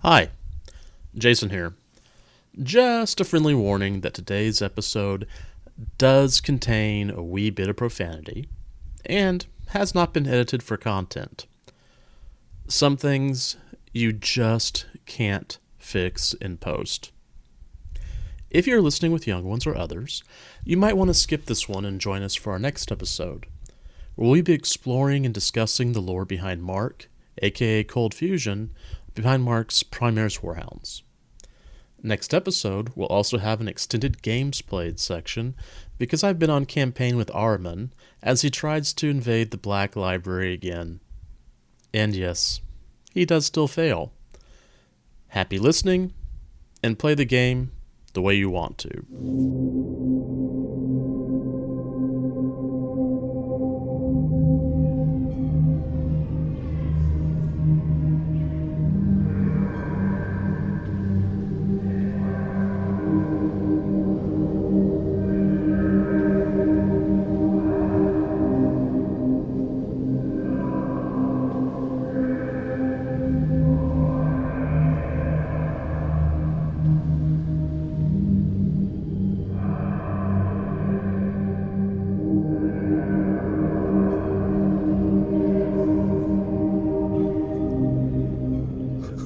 Hi, Jason here. Just a friendly warning that today's episode does contain a wee bit of profanity and has not been edited for content. Some things you just can't fix in post. If you're listening with young ones or others, you might want to skip this one and join us for our next episode, where we'll be exploring and discussing the lore behind Mark, aka Cold Fusion, behind Mark's Primaris Warhounds. Next episode, we'll also have an extended games played section because I've been on campaign with Araman as he tries to invade the Black Library again. And yes, he does still fail. Happy listening, and play the game the way you want to.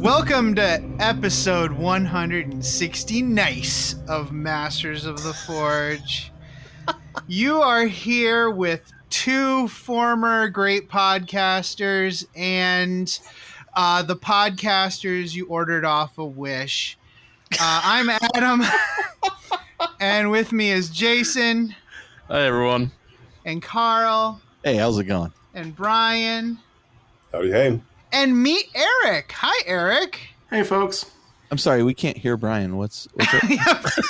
Welcome to episode 160 nice of Masters of the Forge. You are here with two former great podcasters and the podcasters you ordered off a Wish. I'm Adam, and with me is Jason. Hi, everyone. And Carl. Hey, how's it going? And Brian. Howdy, hey. And meet Eric. Hi, Eric. Hey, folks. I'm sorry, we can't hear Brian. What's up?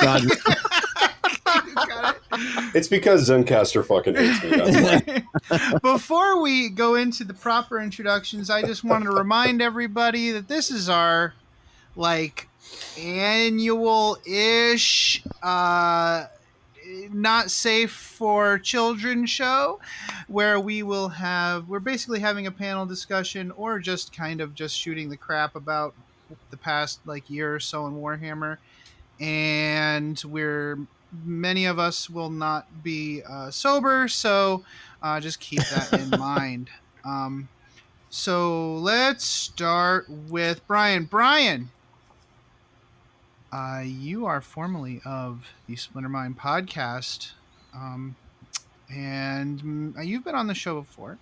God. Got it. It's because Zencaster fucking hates me. That's why. Before we go into the proper introductions, I just wanted to remind everybody that this is our annual-ish not safe for children show where we're basically having a panel discussion or just kind of just shooting the crap about the past year or so in Warhammer, and many of us will not be sober, so just keep that in mind. So let's start with Brian. You are formerly of the Splinter Mind podcast, and you've been on the show before.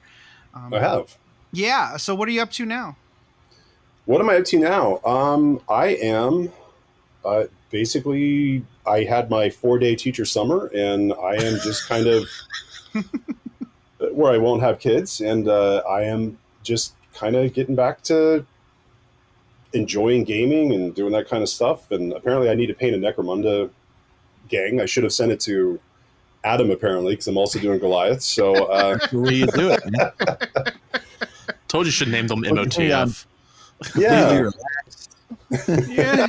I have. Yeah, so what are you up to now? What am I up to now? I am basically, I had my 4-day teacher summer, and I am just kind of where I won't have kids, and I am just kind of getting back to enjoying gaming and doing that kind of stuff. And apparently I need to paint a Necromunda gang. I should have sent it to Adam, apparently, because I'm also doing Goliath. So the way you do it. Told you should name them MOTF. Yeah. Yeah.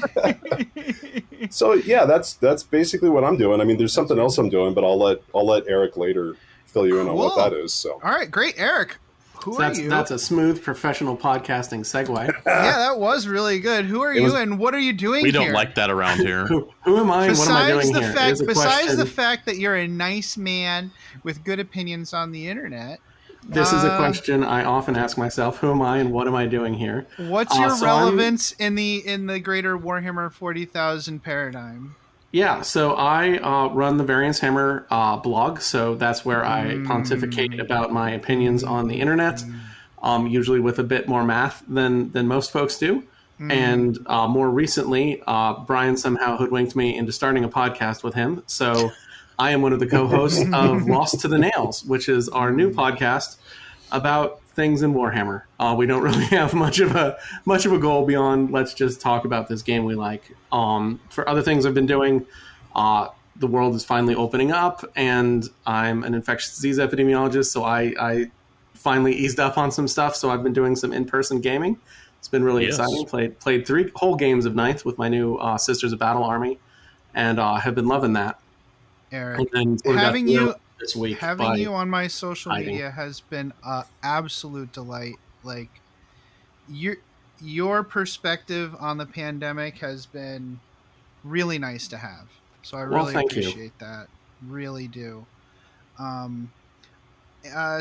So yeah, that's basically what I'm doing. I mean, there's something else I'm doing, but I'll let Eric later fill you in on what that is. So all right, great, Eric. Who are you? That's a smooth professional podcasting segue. Yeah, that was really good. Who are you, and what are you doing We here? don't like that around here. Who am I and what am I doing here? Besides the fact that you're a nice man with good opinions on the internet. This is a question I often ask myself. Who am I and what am I doing here? What's your relevance in the greater Warhammer 40,000 paradigm? Yeah, so I run the Variance Hammer blog, so that's where I pontificate about my opinions on the internet, usually with a bit more math than most folks do. And more recently, Brian somehow hoodwinked me into starting a podcast with him, so I am one of the co-hosts of Lost to the Nails, which is our new podcast about things in Warhammer. We don't really have much of a goal beyond let's just talk about this game we like. For other things I've been doing, the world is finally opening up, and I'm an infectious disease epidemiologist, so I finally eased up on some stuff. So I've been doing some in-person gaming. It's been really exciting. Played 3 whole games of Ninth with my new Sisters of Battle army, and have been loving that. Eric, having you on my social media has been an absolute delight. your perspective on the pandemic has been really nice to have. So I really appreciate that. Really do.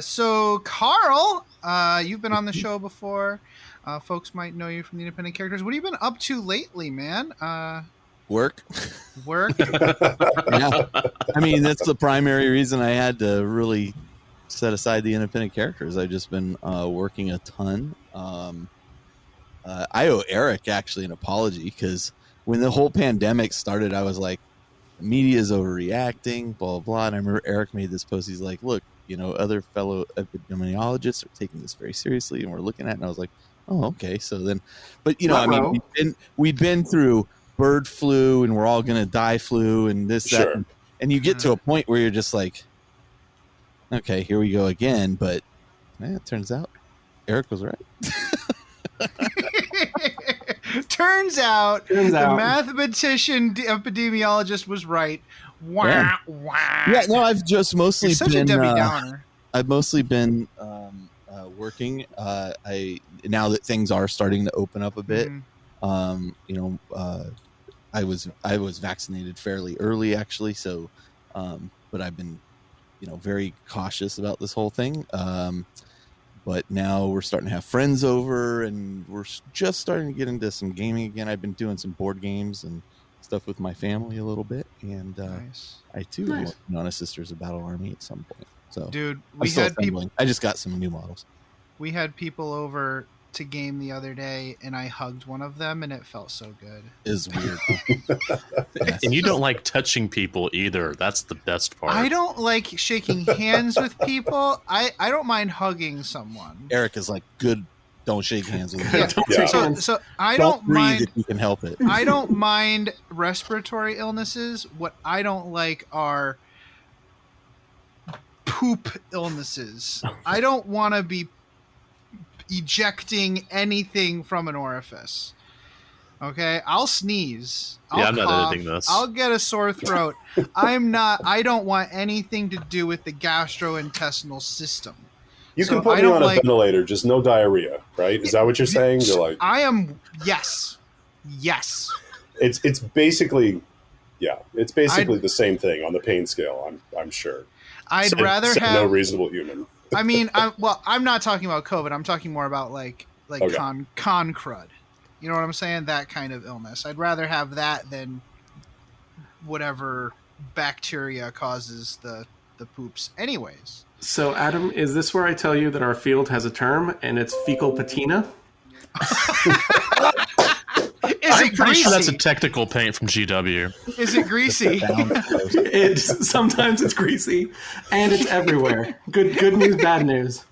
So Carl, you've been on the show before. Folks might know you from the Independent Characters. What have you been up to lately, man? Work. Yeah. I mean, that's the primary reason I had to really set aside the Independent Characters. I've just been working a ton. I owe Eric actually an apology, because when the whole pandemic started, I was like, media is overreacting, blah, blah, blah. And I remember Eric made this post. He's like, look, other fellow epidemiologists are taking this very seriously, and we're looking at it. And I was like, oh, okay. So then, but I mean, we'd been through bird flu, and we're all going to die flu, and this, Sure. that. And you get to a point where you're just like, okay, here we go again. But it turns out Eric was right. Turns out the mathematician epidemiologist was right. Wah, Yeah. wah. Yeah, no, I've just mostly You're such been a Debbie Downer. I've mostly been working. Now that things are starting to open up a bit. Mhm. I was vaccinated fairly early, actually. So, but I've been, very cautious about this whole thing. But now we're starting to have friends over, and we're just starting to get into some gaming again. I've been doing some board games and stuff with my family a little bit, and Nice. I too am working on a Sisters of Battle Army at some point. So, Dude, I'm still assembling. I just got some new models. We had people over to game the other day, and I hugged one of them, and it felt so good. Is weird. Yes. And you don't like touching people either. That's the best part. I don't like shaking hands with people. I don't mind hugging someone. Eric is like, good. Don't shake hands with me. Yeah. Don't shake hands. So I Don't don't breathe mind. if you can help it. I don't mind respiratory illnesses. What I don't like are poop illnesses. I don't want to be ejecting anything from an orifice. Okay, I'll sneeze. I'll I'm not cough, editing this. I'll get a sore throat. I don't want anything to do with the gastrointestinal system. You So can put I me don't on a like- ventilator, just no diarrhea, right? Is that what you're saying? You're like, I am. Yes. it's basically, it's basically the same thing on the pain scale. I'm sure. I'd Said- rather said have. no reasonable human. I mean, I'm not talking about COVID. I'm talking more about like Okay. con crud. You know what I'm saying? That kind of illness. I'd rather have that than whatever bacteria causes the poops. Anyways. So, Adam, is this where I tell you that our field has a term, and it's fecal patina? Is I'm it pretty greasy? sure that's a technical paint from GW. Is it greasy? Sometimes it's greasy, and it's everywhere. Good news, bad news.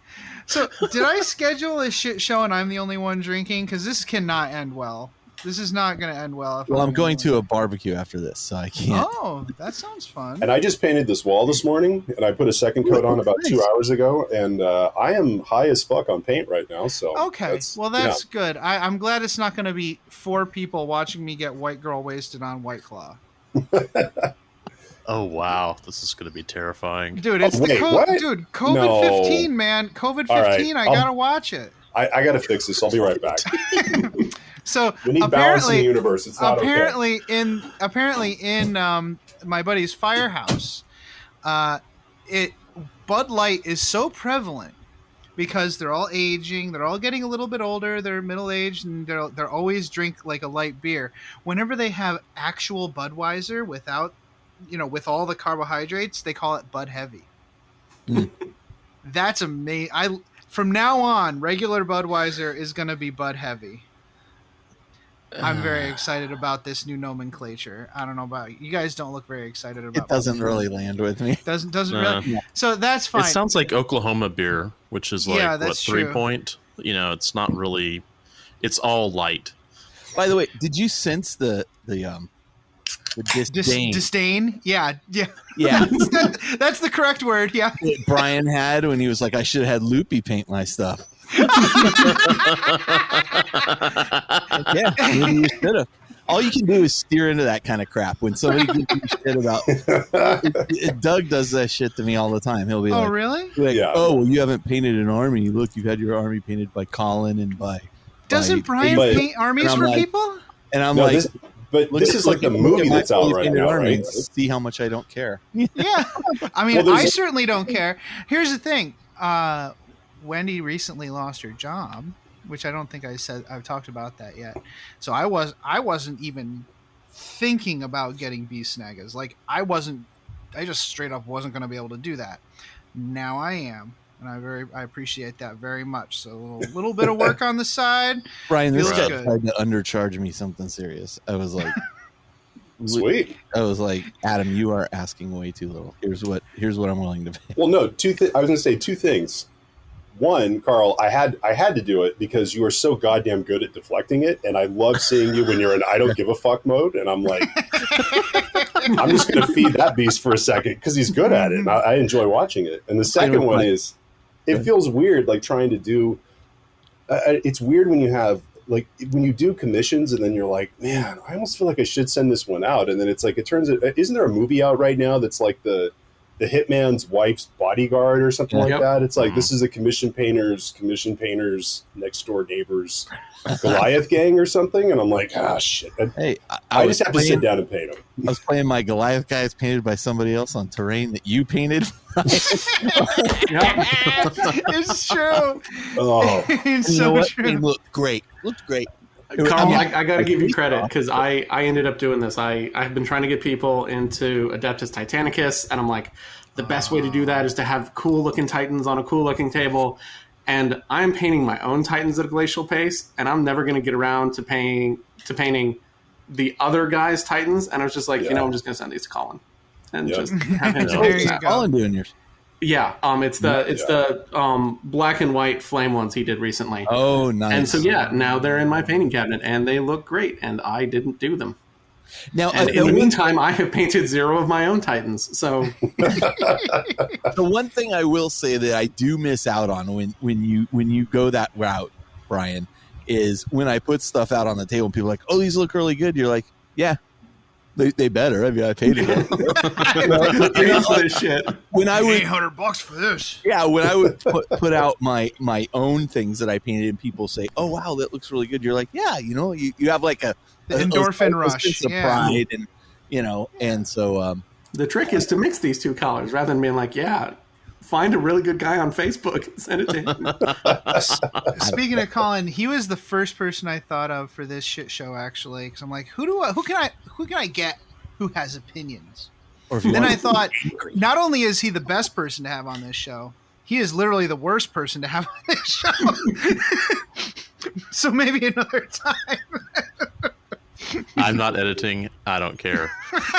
So, did I schedule a shit show and I'm the only one drinking? Because this cannot end well. This is not going to end well. If Well, I'm the going only to one. a barbecue after this, so I can't. Oh, that sounds fun. And I just painted this wall this morning, and I put a second coat on about 2 hours ago, and I am high as fuck on paint right now. So Okay, that's good. I'm glad it's not going to be 4 people watching me get white girl wasted on White Claw. Oh wow, this is going to be terrifying. Dude, it's wait, what? dude, COVID-15, No. man. COVID-15, All right, I got to watch it. I got to fix this. I'll be right back. So We need balance in the universe. It's not apparently in my buddy's firehouse, Bud Light is so prevalent because they're all aging, they're all getting a little bit older, they're middle aged, and they're always drink like a light beer. Whenever they have actual Budweiser without, with all the carbohydrates, they call it Bud Heavy. Mm. That's amazing. From now on, regular Budweiser is going to be Bud Heavy. I'm very excited about this new nomenclature. I don't know about you. You guys don't look very excited about It doesn't really land with me. Doesn't No. really. So that's fine. It sounds like Oklahoma beer, which is like Yeah, that's 3 true. point. It's not really. It's all light. By the way, did you sense the disdain Disdain. Yeah. Yeah. That's the correct word. Yeah. that Brian had when he was like, I should have had Loopy paint my stuff? Yeah, maybe you should have. All you can do is steer into that kind of crap when somebody gives you shit about. Doug does that shit to me all the time. He'll be Oh, like, really? like Yeah. "Oh, well, you haven't painted an army. Look, you've had your army painted by Colin and by Doesn't Brian But- paint armies and I'm for like- people? And I'm No, like, this is like the movie that's out right now, right? See how much I don't care. Yeah. I mean, Well, there's I a- certainly don't care. Here's the thing. Wendy recently lost her job, which I don't think I've talked about that yet. So I wasn't even thinking about getting bee snaggers. Like I just straight up wasn't going to be able to do that. Now I am. And I appreciate that very much. So a little bit of work on the side. Brian, this Feels guy good. tried to undercharge me something serious. I was like, Sweet. I was like, Adam, you are asking way too little. Here's what I'm willing to pay. Well, no, I was going to say two things. One, Carl, I had to do it because you are so goddamn good at deflecting it, and I love seeing you when you're in I don't give a fuck mode, and I'm like, I'm just going to feed that beast for a second because he's good at it, and I enjoy watching it. And the second one is, it feels weird, like trying to do. It's weird when you have like when you do commissions, and then you're like, man, I almost feel like I should send this one out, and then it's like it turns. Isn't there a movie out right now that's like the hitman's wife's bodyguard or something like that? It's like this is the commission painters next door neighbors Goliath gang or something, and I'm like, shit. Hey, I just have to sit down and paint them. I was playing my Goliath guys painted by somebody else on terrain that you painted. It's true. Oh, It's You know so what? true. It looked great. Carl, I got to give you credit because I ended up doing this. I've been trying to get people into Adeptus Titanicus, and I'm like, the best way to do that is to have cool looking Titans on a cool looking table. And I'm painting my own Titans at a glacial pace, and I'm never going to get around to painting the other guys' Titans. And I was just like, I'm just going to send these to Colin and just have him. There you go. Colin doing yours. Yeah, it's the black and white flame ones he did recently. Oh, nice. And so now they're in my painting cabinet, and they look great. And I didn't do them. Now, And in the meantime, I have painted 0 of my own Titans. So the one thing I will say that I do miss out on when you go that route, Brian, is when I put stuff out on the table and people are like, oh, these look really good. You're like, yeah, they better. I mean, I paid it. Shit. When I would $800 for this. Yeah, when I would put out my own things that I painted and people say, oh, wow, that looks really good. You're like, yeah, you have like the endorphin rush, sense of yeah. pride, and and so The trick is to mix these two colors rather than being like, find a really good guy on Facebook and send it to him. Speaking of Colin, he was the first person I thought of for this shit show, actually, because I'm like, who can I get who has opinions? or if you Then want I thought, not only is he the best person to have on this show, he is literally the worst person to have on this show. So maybe another time. I'm not editing. I don't care. No, he's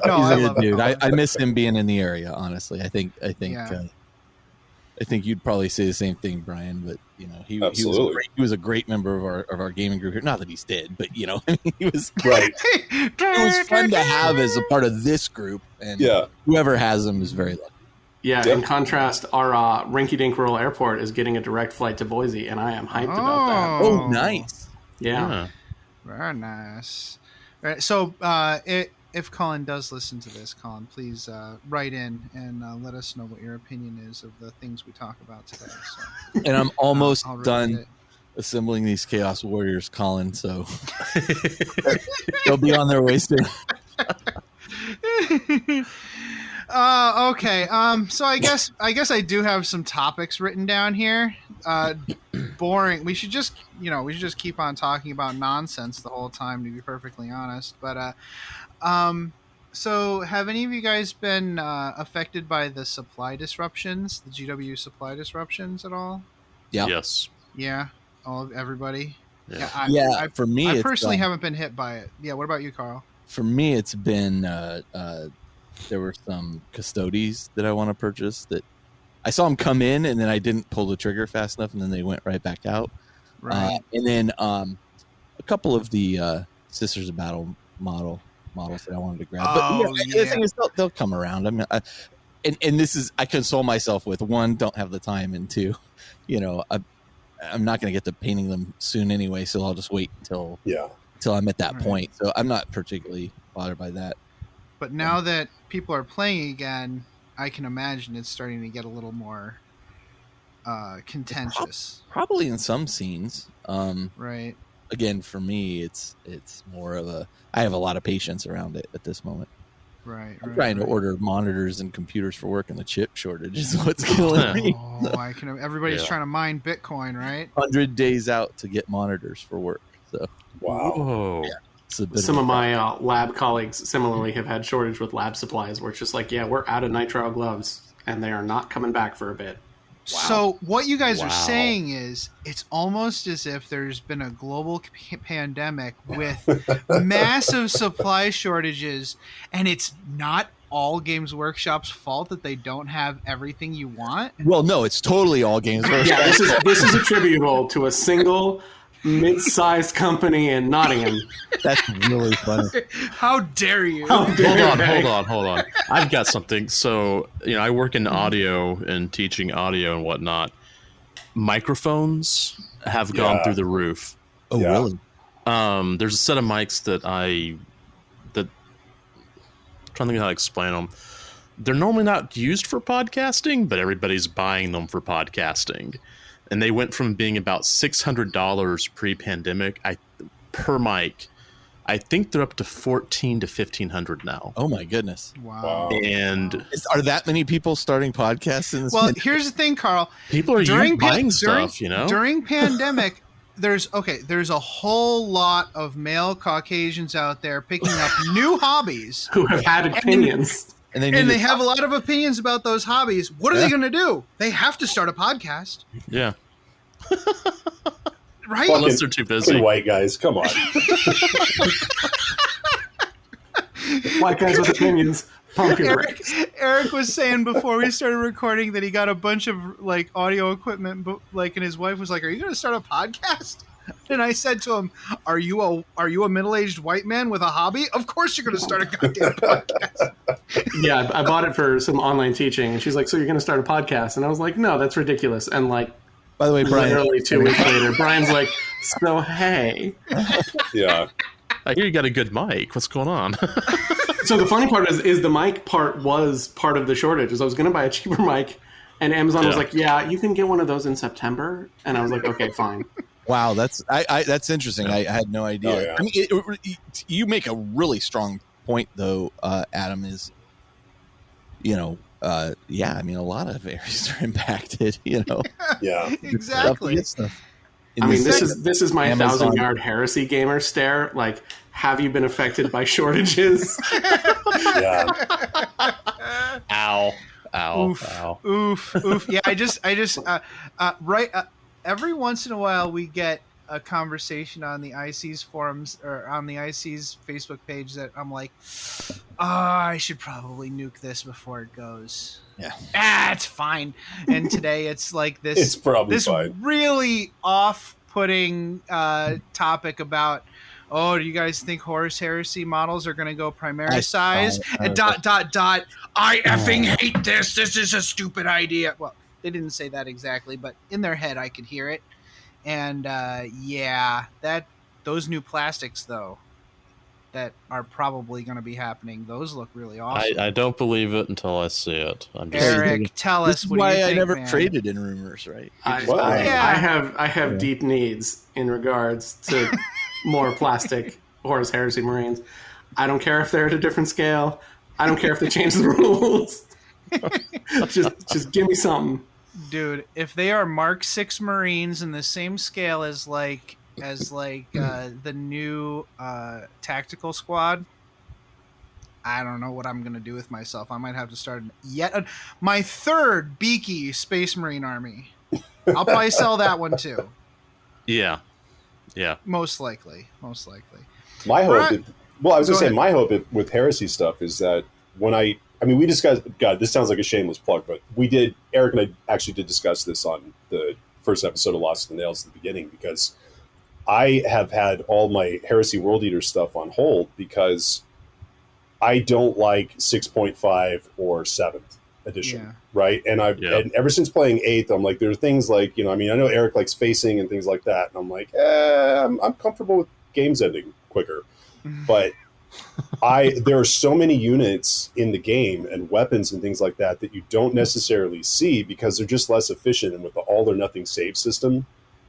I a good love it. dude. I miss him being in the area. Honestly, I think Yeah. I think you'd probably say the same thing, Brian. But he was a great member of our gaming group here. Not that he's dead, but he was right. it was fun to have as a part of this group. And whoever has him is very lucky. Yeah, in contrast, our rinky-dink rural airport is getting a direct flight to Boise, and I am hyped about that. Oh, nice. Yeah. Very nice. All right, so if Colin does listen to this, Colin, please write in and let us know what your opinion is of the things we talk about today. So, And I'm almost I'll read done it. assembling these Chaos Warriors, Colin. So they'll be on their way soon. Okay. So I guess I do have some topics written down here. Boring. We should just keep on talking about nonsense the whole time, to be perfectly honest. But so have any of you guys been affected by the supply disruptions, the GW supply disruptions at all? Yeah. Yes. Yeah. Everybody. Yeah. For me, I it's, personally haven't been hit by it. Yeah. What about you, Carl? For me, it's been there were some custodies that I want to purchase that I saw them come in and then I didn't pull the trigger fast enough and then they went right back out. Right. And then a couple of the Sisters of Battle models that I wanted to grab. Oh, The thing is, they'll come around. I mean, and this is, I console myself with, one, don't have the time, and two, I'm not going to get to painting them soon anyway, so I'll just wait until I'm at that point. So I'm not particularly bothered by that. But now that people are playing again, I can imagine it's starting to get a little more contentious. Probably in some scenes. Right. Again, for me, it's more of I have a lot of patience around it at this moment. Right. I'm trying to order monitors and computers for work, and the chip shortage is what's killing me. Oh, I can. Everybody's trying to mine Bitcoin, right? 100 days out to get monitors for work. So Wow. Whoa. yeah, it's a bit Some of of my lab colleagues similarly have had shortage with lab supplies where it's just like, yeah, we're out of nitrile gloves and they are not coming back for a bit. So what you guys are Wow. saying is it's almost as if there's been a global pandemic with massive supply shortages, and it's not all Games Workshop's fault that they don't have everything you want. Well, no, it's totally all Games Workshop. Yeah, this is attributable to a single mid-sized company in Nottingham. That's really funny. How dare you? Hold on. I've got something. So, I work in audio and teaching audio and whatnot. Microphones have gone through the roof. Oh, Yeah. really? There's a set of mics that I'm trying to think how to explain them. They're normally not used for podcasting, but everybody's buying them for podcasting. And they went from being about $600 pre-pandemic per mic. I think they're up to $1,400 to $1,500 now. Oh my goodness! Wow. And Are that many people starting podcasts in this? Well, here's the thing, Carl. people are buying stuff, During pandemic, there's a whole lot of male Caucasians out there picking up new hobbies, Who have had opinions. and and they have a lot of opinions about those hobbies. What are they going to do? They have to start a podcast, Yeah. right? Unless they're too busy. Fucking white guys, come on. White guys with opinions. Pump your brakes. Eric was saying before we started recording that he got a bunch of like audio equipment, and his wife was like, "Are you going to start a podcast?" And I said to him, "Are you a middle-aged white man with a hobby? Of course you're going to start a goddamn podcast." Yeah, I bought it for some online teaching, and she's like, "So you're going to start a podcast?" And I was like, "No, that's ridiculous." And like, By the way, Brian, literally 2 weeks later, Brian's like, "So hey." Yeah. I hear you got a good mic. What's going on? So the funny part is the mic part was part of the shortage. Is I was going to buy a cheaper mic, and Amazon was like, "Yeah, you can get one of those in September." And I was like, "Okay, fine." wow, that's interesting. I had no idea. Oh, yeah. I mean, you make a really strong point, though, Adam. Is yeah, I mean, a lot of areas are impacted. Yeah. Exactly. Stuff. I mean, this is my Amazon. 1,000-yard heresy gamer stare. Like, have you been affected by shortages? Yeah. Ow. Oof. Ow. Oof. Yeah, I just every once in a while we get a conversation on the IC's forums or on the IC's Facebook page that I'm like, I should probably nuke this before it goes. Yeah. It's fine. And today it's like this. It's probably this fine. really off-putting topic about. Oh, do you guys think Horus Heresy models are going to go primary size? And ... I effing hate this. This is a stupid idea. Well, they didn't say that exactly, but in their head I could hear it. And those new plastics though, that are probably going to be happening. Those look really awesome. I don't believe it until I see it. I'm just Eric, tell us This is what why you think, I never man. traded in rumors, right? I have deep needs in regards to more plastic Horus Heresy Marines. I don't care if they're at a different scale. I don't care if they change the rules. just give me something. Dude, if they are Mark 6 Marines in the same scale as the new tactical squad, I don't know what I'm gonna do with myself. I might have to start my third beaky Space Marine army. I'll probably sell that one too. Yeah. Most likely. My hope, Right. I was Go going to say, ahead. my hope with heresy stuff is that when we discussed, God, this sounds like a shameless plug, but Eric and I actually did discuss this on the first episode of Lost in the Nails at the beginning, because I have had all my Heresy World Eater stuff on hold because I don't like 6.5 or 7th edition, Yeah. right? And and ever since playing 8th, I'm like, there are things like, I know Eric likes facing and things like that, and I'm like, I'm comfortable with games ending quicker. But there are so many units in the game and weapons and things like that that you don't necessarily see because they're just less efficient. And with the all or nothing save system,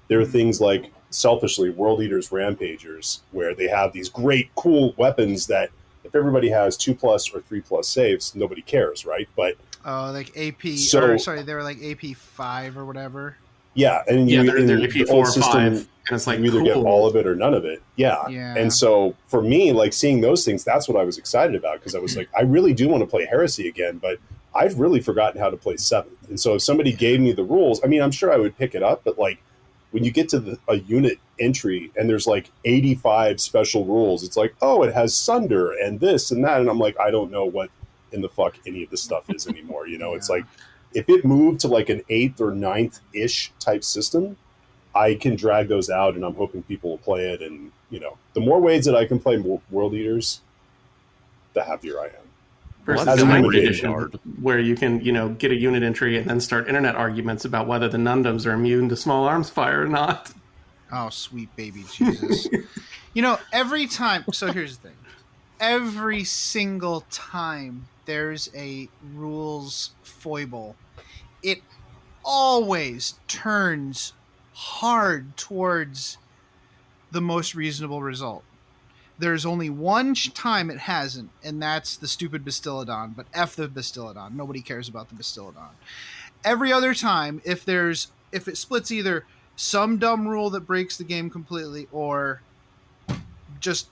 there are things like, selfishly, World Eaters Rampagers, where they have these great, cool weapons that if everybody has 2+ or 3+ saves, nobody cares, right? But like AP. So- or sorry, they were like AP5 or whatever. yeah, and Yeah, you they're in AP the 4 old or system, 5, and it's like, you either get cool. all of it or none of it. Yeah. Yeah. And so for me, like seeing those things, that's what I was excited about, because I was like, I really do want to play Heresy again, but I've really forgotten how to play 7th. And so if somebody gave me the rules, I mean, I'm sure I would pick it up, but like when you get to a unit entry and there's like 85 special rules, it's like, oh, it has Sunder and this and that. And I'm like, I don't know what in the fuck any of this stuff is anymore. You know, it's like, if it moved to like an 8th or 9th-ish type system, I can drag those out, and I'm hoping people will play it. And, you know, the more ways that I can play World Eaters, the happier I am. Versus Well, the that's hybrid really edition, hard. where you can, get a unit entry and then start internet arguments about whether the Nundums are immune to small arms fire or not. Oh, sweet baby Jesus. Every time. So here's the thing. Every single time there's a rules foible, it always turns hard towards the most reasonable result. There's only one time it hasn't, and that's the stupid Bastiladon. But F the Bastiladon. Nobody cares about the Bastiladon. Every other time, if it splits either some dumb rule that breaks the game completely or just,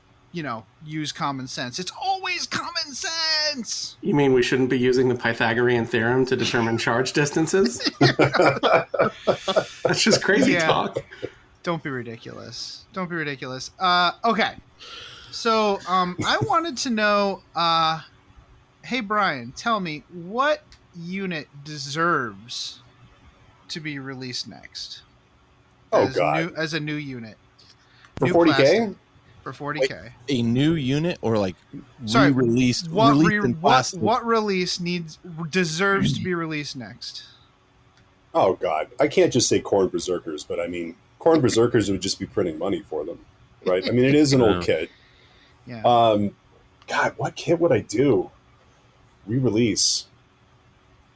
use common sense. It's always common sense. You mean we shouldn't be using the Pythagorean theorem to determine charge distances? That's just crazy talk. Don't be ridiculous. Okay. So, I wanted to know, hey, Brian, tell me, what unit deserves to be released next? God. As a new unit. For New 40K? plastic. For 40K. A new unit or like Sorry, re-released? What released release deserves to be released next? Oh, God. I can't just say Khorne Berserkers, but I mean, Khorne Berserkers would just be printing money for them, right? I mean, it is an old kit. Yeah. God, what kit would I do? Re-release.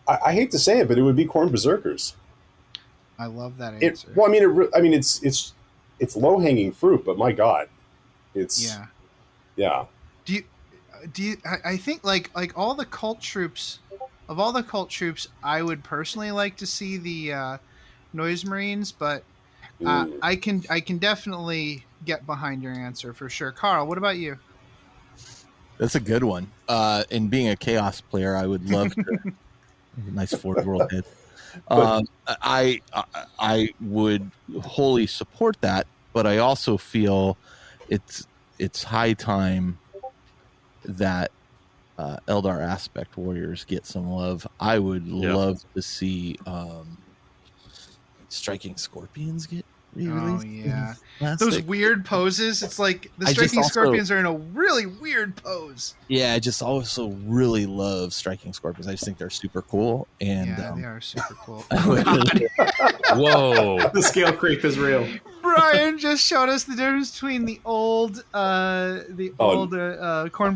I hate to say it, but it would be Khorne Berserkers. I love that answer. It's low hanging fruit, but my God, it's yeah. Do you? I think like all the cult troops, of all the cult troops, I would personally like to see the Noise Marines, but I can definitely get behind your answer for sure. Carl, what about you? That's a good one. And being a Chaos player, I would love to. Nice Forge World head. I would wholly support that, but I also feel it's high time that Eldar Aspect Warriors get some love. I would love to see Striking Scorpions get re-released. Oh yeah, Plastic. those weird poses. It's like the I just Striking also- Scorpions are in a really weird pose. Yeah, I just also really love Striking Scorpions. I just think they're super cool. And Yeah, they are super cool. Whoa. The scale creep is real. Brian just showed us the difference between the old Khorne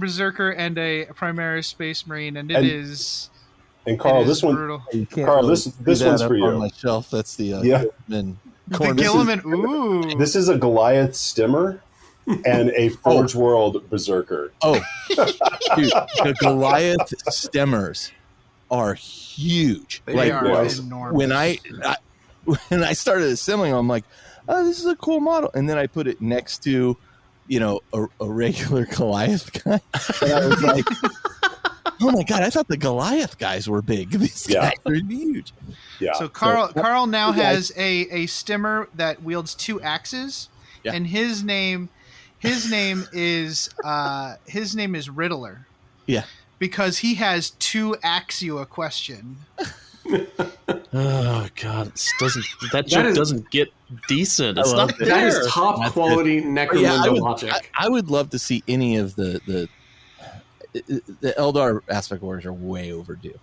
Berserker and a Primaris Space Marine, and it is. And Carl, it is this one, brutal. Carl, this one's for you. On my shelf. That's the Gilliman. The Khorne. Gilliman. Ooh. This is a Goliath Stimmer and a Forge World Berserker. Oh, dude, the Goliath stemmers are huge. They are yes. enormous. When I started assembling them, I'm like, oh, this is a cool model. And then I put it next to, a regular Goliath guy. And I was like, oh my God, I thought the Goliath guys were big. These guys are huge. Yeah. So Carl now has a stimmer that wields 2 axes, and his name is Riddler. Yeah. Because he has 2 Axia question. Oh God, that joke doesn't get decent. It's not there. That is top quality Necromunda logic. I would love to see any of the Eldar Aspect Warriors are way overdue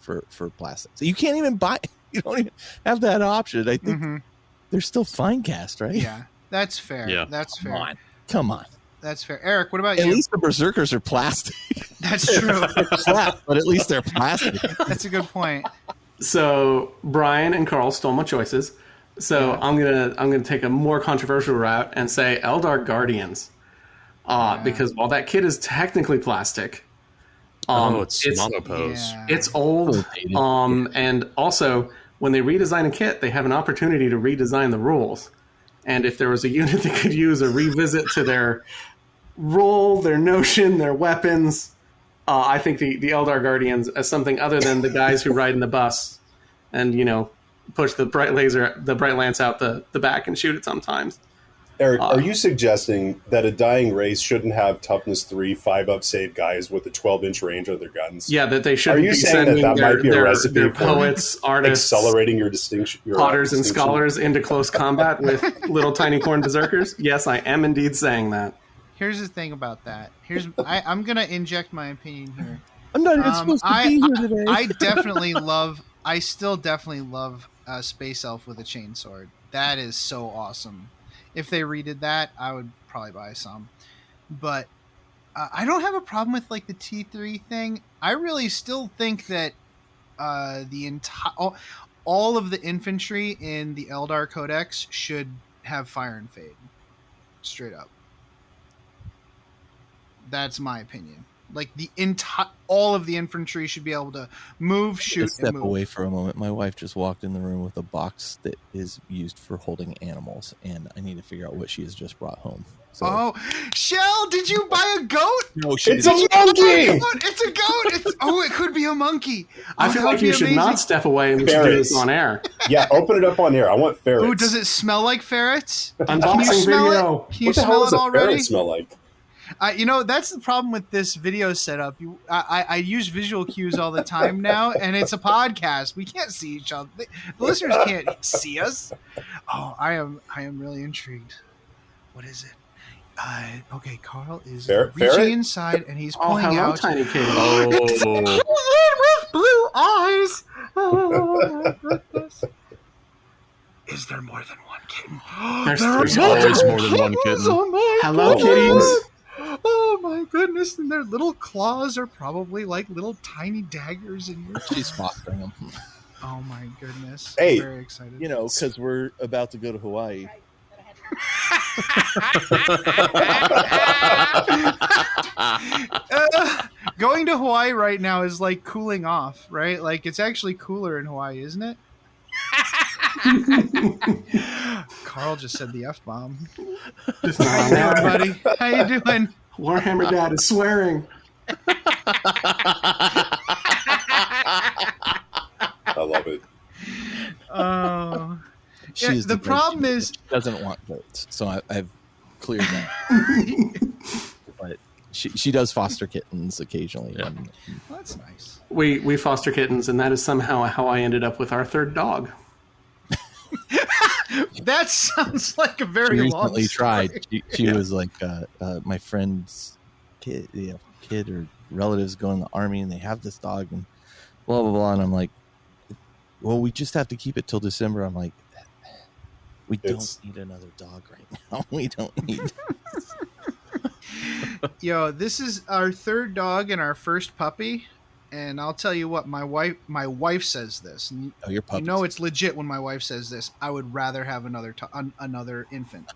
for plastic. So you can't even buy. You don't even have that option. I think they're still fine cast, right? Yeah, that's fair. Yeah. That's fair. Come on. That's fair. Eric, what about At you? least the berserkers are plastic. That's true. They're flat, but at least they're plastic. That's a good point. So Brian and Carl stole my choices. So I'm gonna take a more controversial route and say Eldar Guardians, because while that kit is technically plastic, it's monopose. Yeah. it's old, and also when they redesign a kit, they have an opportunity to redesign the rules. And if there was a unit that could use a revisit to their role, their notion, their weapons, I think the Eldar Guardians as something other than the guys who ride in the bus and, push the bright lance out the back and shoot it sometimes. Eric, are you suggesting that a dying race shouldn't have toughness 3, 5-up save guys with a 12-inch range on their guns? Yeah, that they shouldn't Are you be saying sending that might be a recipe their for poets, artists, accelerating your distinction, your potters, and distinction? scholars into close combat with little tiny corn berserkers? Yes, I am indeed saying that. Here's the thing about that. I'm gonna inject my opinion here. I'm not even supposed to be here today. I still definitely love Space Elf with a chainsword. That is so awesome. If they redid that, I would probably buy some. But I don't have a problem with like the T3 thing. I really still think that the entire all of the infantry in the Eldar Codex should have Fire and Fade. Straight up. That's my opinion. Like all of the infantry should be able to move, shoot, Step and move. away for a moment. My wife just walked in the room with a box that is used for holding animals, and I need to figure out what she has just brought home. So, Oh, Shell, did you buy a goat? no, she It's a didn't. monkey! It's a goat. It could be a monkey. I feel like you should not step away and we should do this on air. Yeah, open it up on air. I want ferrets. Ooh, does it smell like ferrets? Can you Unboxing smell video. it? Can you What the hell smell does it a already? ferret smell like? That's the problem with this video setup. I use visual cues all the time now, and it's a podcast. We can't see each other. The listeners can't see us. Oh, I am really intrigued. What is it? Okay, Carl is reaching ferret? inside, and he's Oh, pulling hello, out. tiny kid. Oh, With blue eyes. Oh my goodness. Is there more than one kitten? There's always more than one kitten. Oh my Hello, goodness. kitties. Oh my goodness! And their little claws are probably like little tiny daggers in your. She's fostering them. Oh my goodness! Hey. I'm very excited. Because we're about to go to Hawaii. Going to Hawaii right now is like cooling off, right? Like it's actually cooler in Hawaii, isn't it? Carl just said the F-bomb. Just not How on you air. doing, buddy? How you doing? Warhammer Dad is swearing. I love it. Oh. She Yeah, is the great problem kid. is- She doesn't want goats, so I've cleared that. But she does foster kittens occasionally. Yeah. And Well, that's nice. We foster kittens, and that is somehow how I ended up with our third dog. That sounds like a she very long recently story. tried. She was like, my friend's kid or relatives go in the army, and they have this dog, and blah blah blah. And I'm like, well, we just have to keep it till December. I'm like, we It's- don't need another dog right now. We don't need. Yo, this is our third dog and our first puppy, and I'll tell you what, my wife says this. And Oh, your puppy. you know it's legit when my wife says this. I would rather have another infant.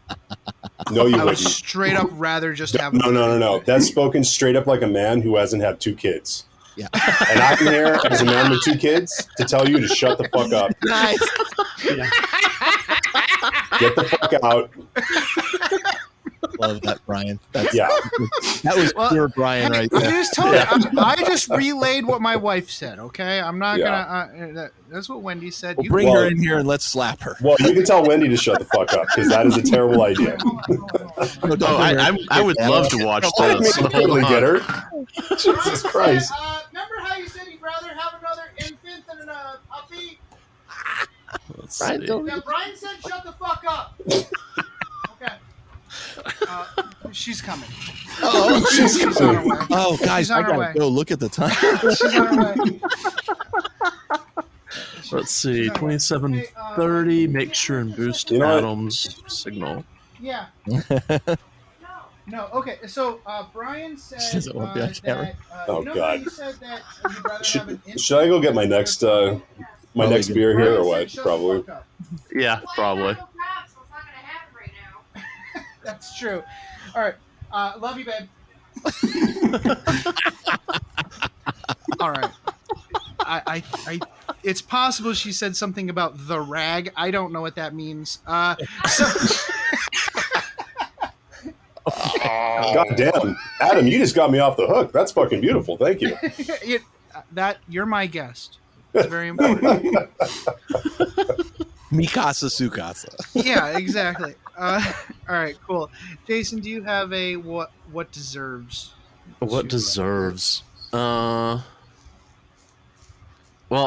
No, you I would wouldn't. straight up rather just have. No. another infant. That's spoken straight up like a man who hasn't had 2 kids. Yeah. And I'm here as a man with 2 kids to tell you to shut the fuck up. Nice. Get the fuck out. Love that, Brian. That's, Yeah. That was Well, pure Brian right I'm there. just telling you, I just relayed what my wife said. Okay, I'm not Yeah. gonna. That's what Wendy said. We'll You- bring her Well- in here and let's slap her. Well, you can tell Wendy to shut the fuck up because that is a terrible idea. No, don't Oh, bring her in. I would love to watch Let me this. totally get her. Jesus Christ. remember how you said you'd rather have another infant than a puppy? Let's Brian, see. don't- Yeah, Brian said shut the fuck up. Okay. She's coming. Oh, She's on her way. oh, guys, She's on I her gotta way. go. Look at the time. She's on her way. Let's see. She's on her way. 2730. Make sure and boost You know what? Adam's signal. Yeah. No, okay. So Brian said She doesn't want to be on camera. that Oh, you know how God. you said that you'd rather have an Should I go get my next Probably next beer here or Brian what? said, "Shut the Probably. fuck up." Yeah, probably. That's true. All right. Love you, babe. All right. It's possible she said something about the rag. I don't know what that means. So God damn, Adam, you just got me off the hook. That's fucking beautiful. Thank you. you're my guest. It's very important. Mikasa Sukasa. Yeah, exactly. All right, cool. Jason, do you have a what deserves? What deserves? Well,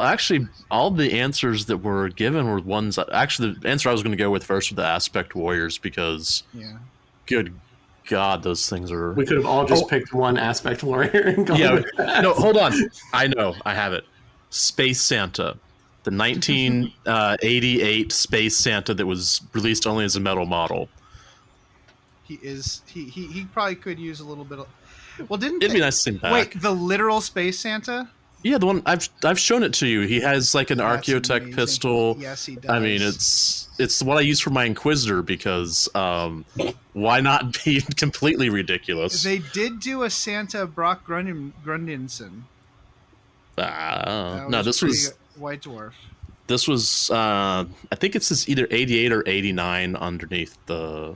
actually, all the answers that were given were ones that, actually, the answer I was going to go with first were the Aspect Warriors, because Yeah. good God, those things are... We could have all just picked one Aspect Warrior and gone with that. No, hold on. I know. I have it. Space Santa. The 1988 Space Santa that was released only as a metal model. He probably could use a little bit of... Well, didn't It'd be nice to see him back. Wait, the literal Space Santa? Yeah, the one I've shown it to you. He has like an That's Archaeotech amazing. pistol. Yes, he does. I mean, it's what I use for my Inquisitor, because why not be completely ridiculous? They did do a Santa Brock Grundinson. No, this pretty was good. White Dwarf. This was I think it says either 88 or 89 underneath the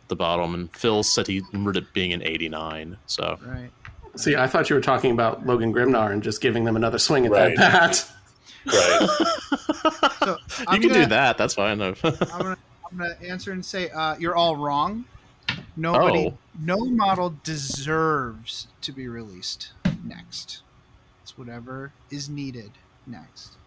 bottom, and Phil said he remembered it being an 89. So right. See, I thought you were talking about Logan Grimnar and just giving them another swing at Right. that bat. Right. So you can do that. That's fine. I'm gonna answer and say you're all wrong. No model deserves to be released next. It's whatever is needed next.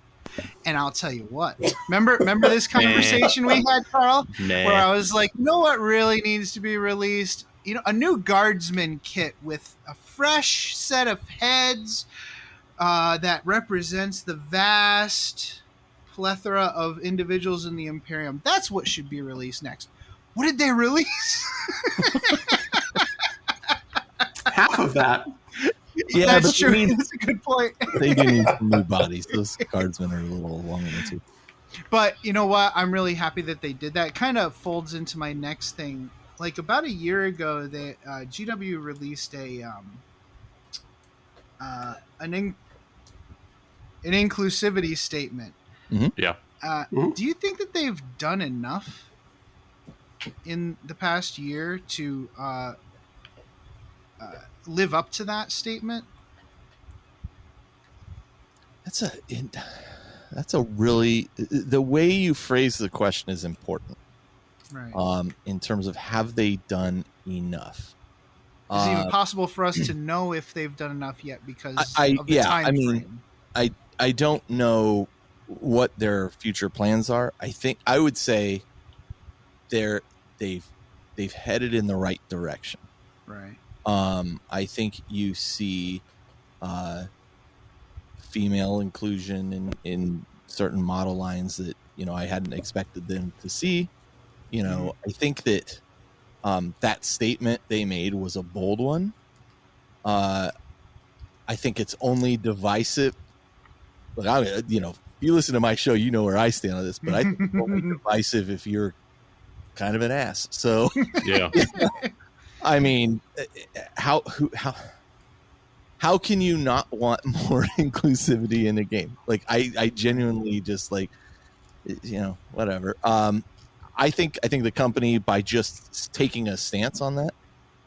And I'll tell you what. Remember this conversation we had, Carl, where I was like, you know what really needs to be released? You know, a new Guardsman kit with a fresh set of heads that represents the vast plethora of individuals in the Imperium. That's what should be released next. What did they release? Half of that. Yeah, That's true. That's a good point. They do need some new bodies. Those guardsmen are a little long in the tooth. But you know what? I'm really happy that they did that. It kind of folds into my next thing. Like about a year ago, GW released an inclusivity statement. Mm-hmm. Yeah. Do you think that they've done enough in the past year to live up to that statement? That's a really, the way you phrase the question is important. Right. In terms of have they done enough? Is it even possible for us to know if they've done enough yet because of the time frame? I don't know what their future plans are. I would say they've headed in the right direction. Right. I think you see female inclusion in certain model lines that I hadn't expected them to see. I think that that statement they made was a bold one. I think it's only divisive. Look, if you listen to my show, you know where I stand on this, but I think it's only divisive if you're kind of an ass. So Yeah. I mean, how can you not want more inclusivity in a game? Like, I genuinely just whatever. I think the company, by just taking a stance on that,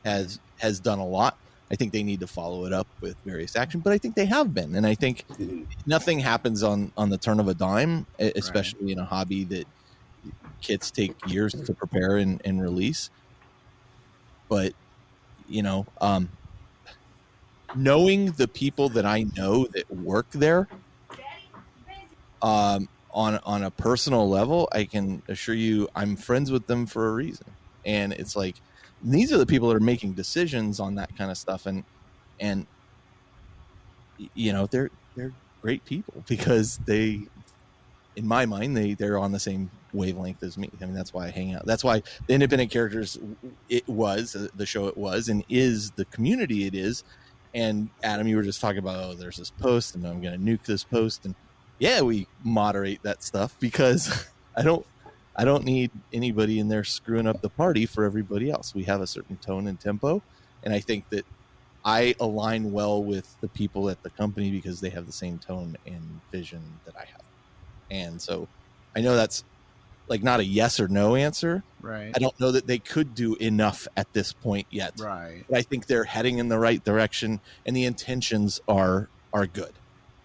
has done a lot. I think they need to follow it up with various action, but I think they have been, and I think nothing happens on the turn of a dime, especially in a hobby that kits take years to prepare and release. But knowing the people that I know that work there, on a personal level, I can assure you I'm friends with them for a reason. And it's like, these are the people that are making decisions on that kind of stuff, and they're great people, because they, in my mind, they're on the same wavelength as me. I mean, that's why I hang out. That's why the Independent Characters, it was the show it was and is the community it is. And Adam, you were just talking about, oh, there's this post and I'm going to nuke this post. And yeah, we moderate that stuff because I don't need anybody in there screwing up the party for everybody else. We have a certain tone and tempo. And I think that I align well with the people at the company because they have the same tone and vision that I have. And so I know that's like not a yes or no answer. Right. I don't know that they could do enough at this point yet. Right. But I think they're heading in the right direction and the intentions are good.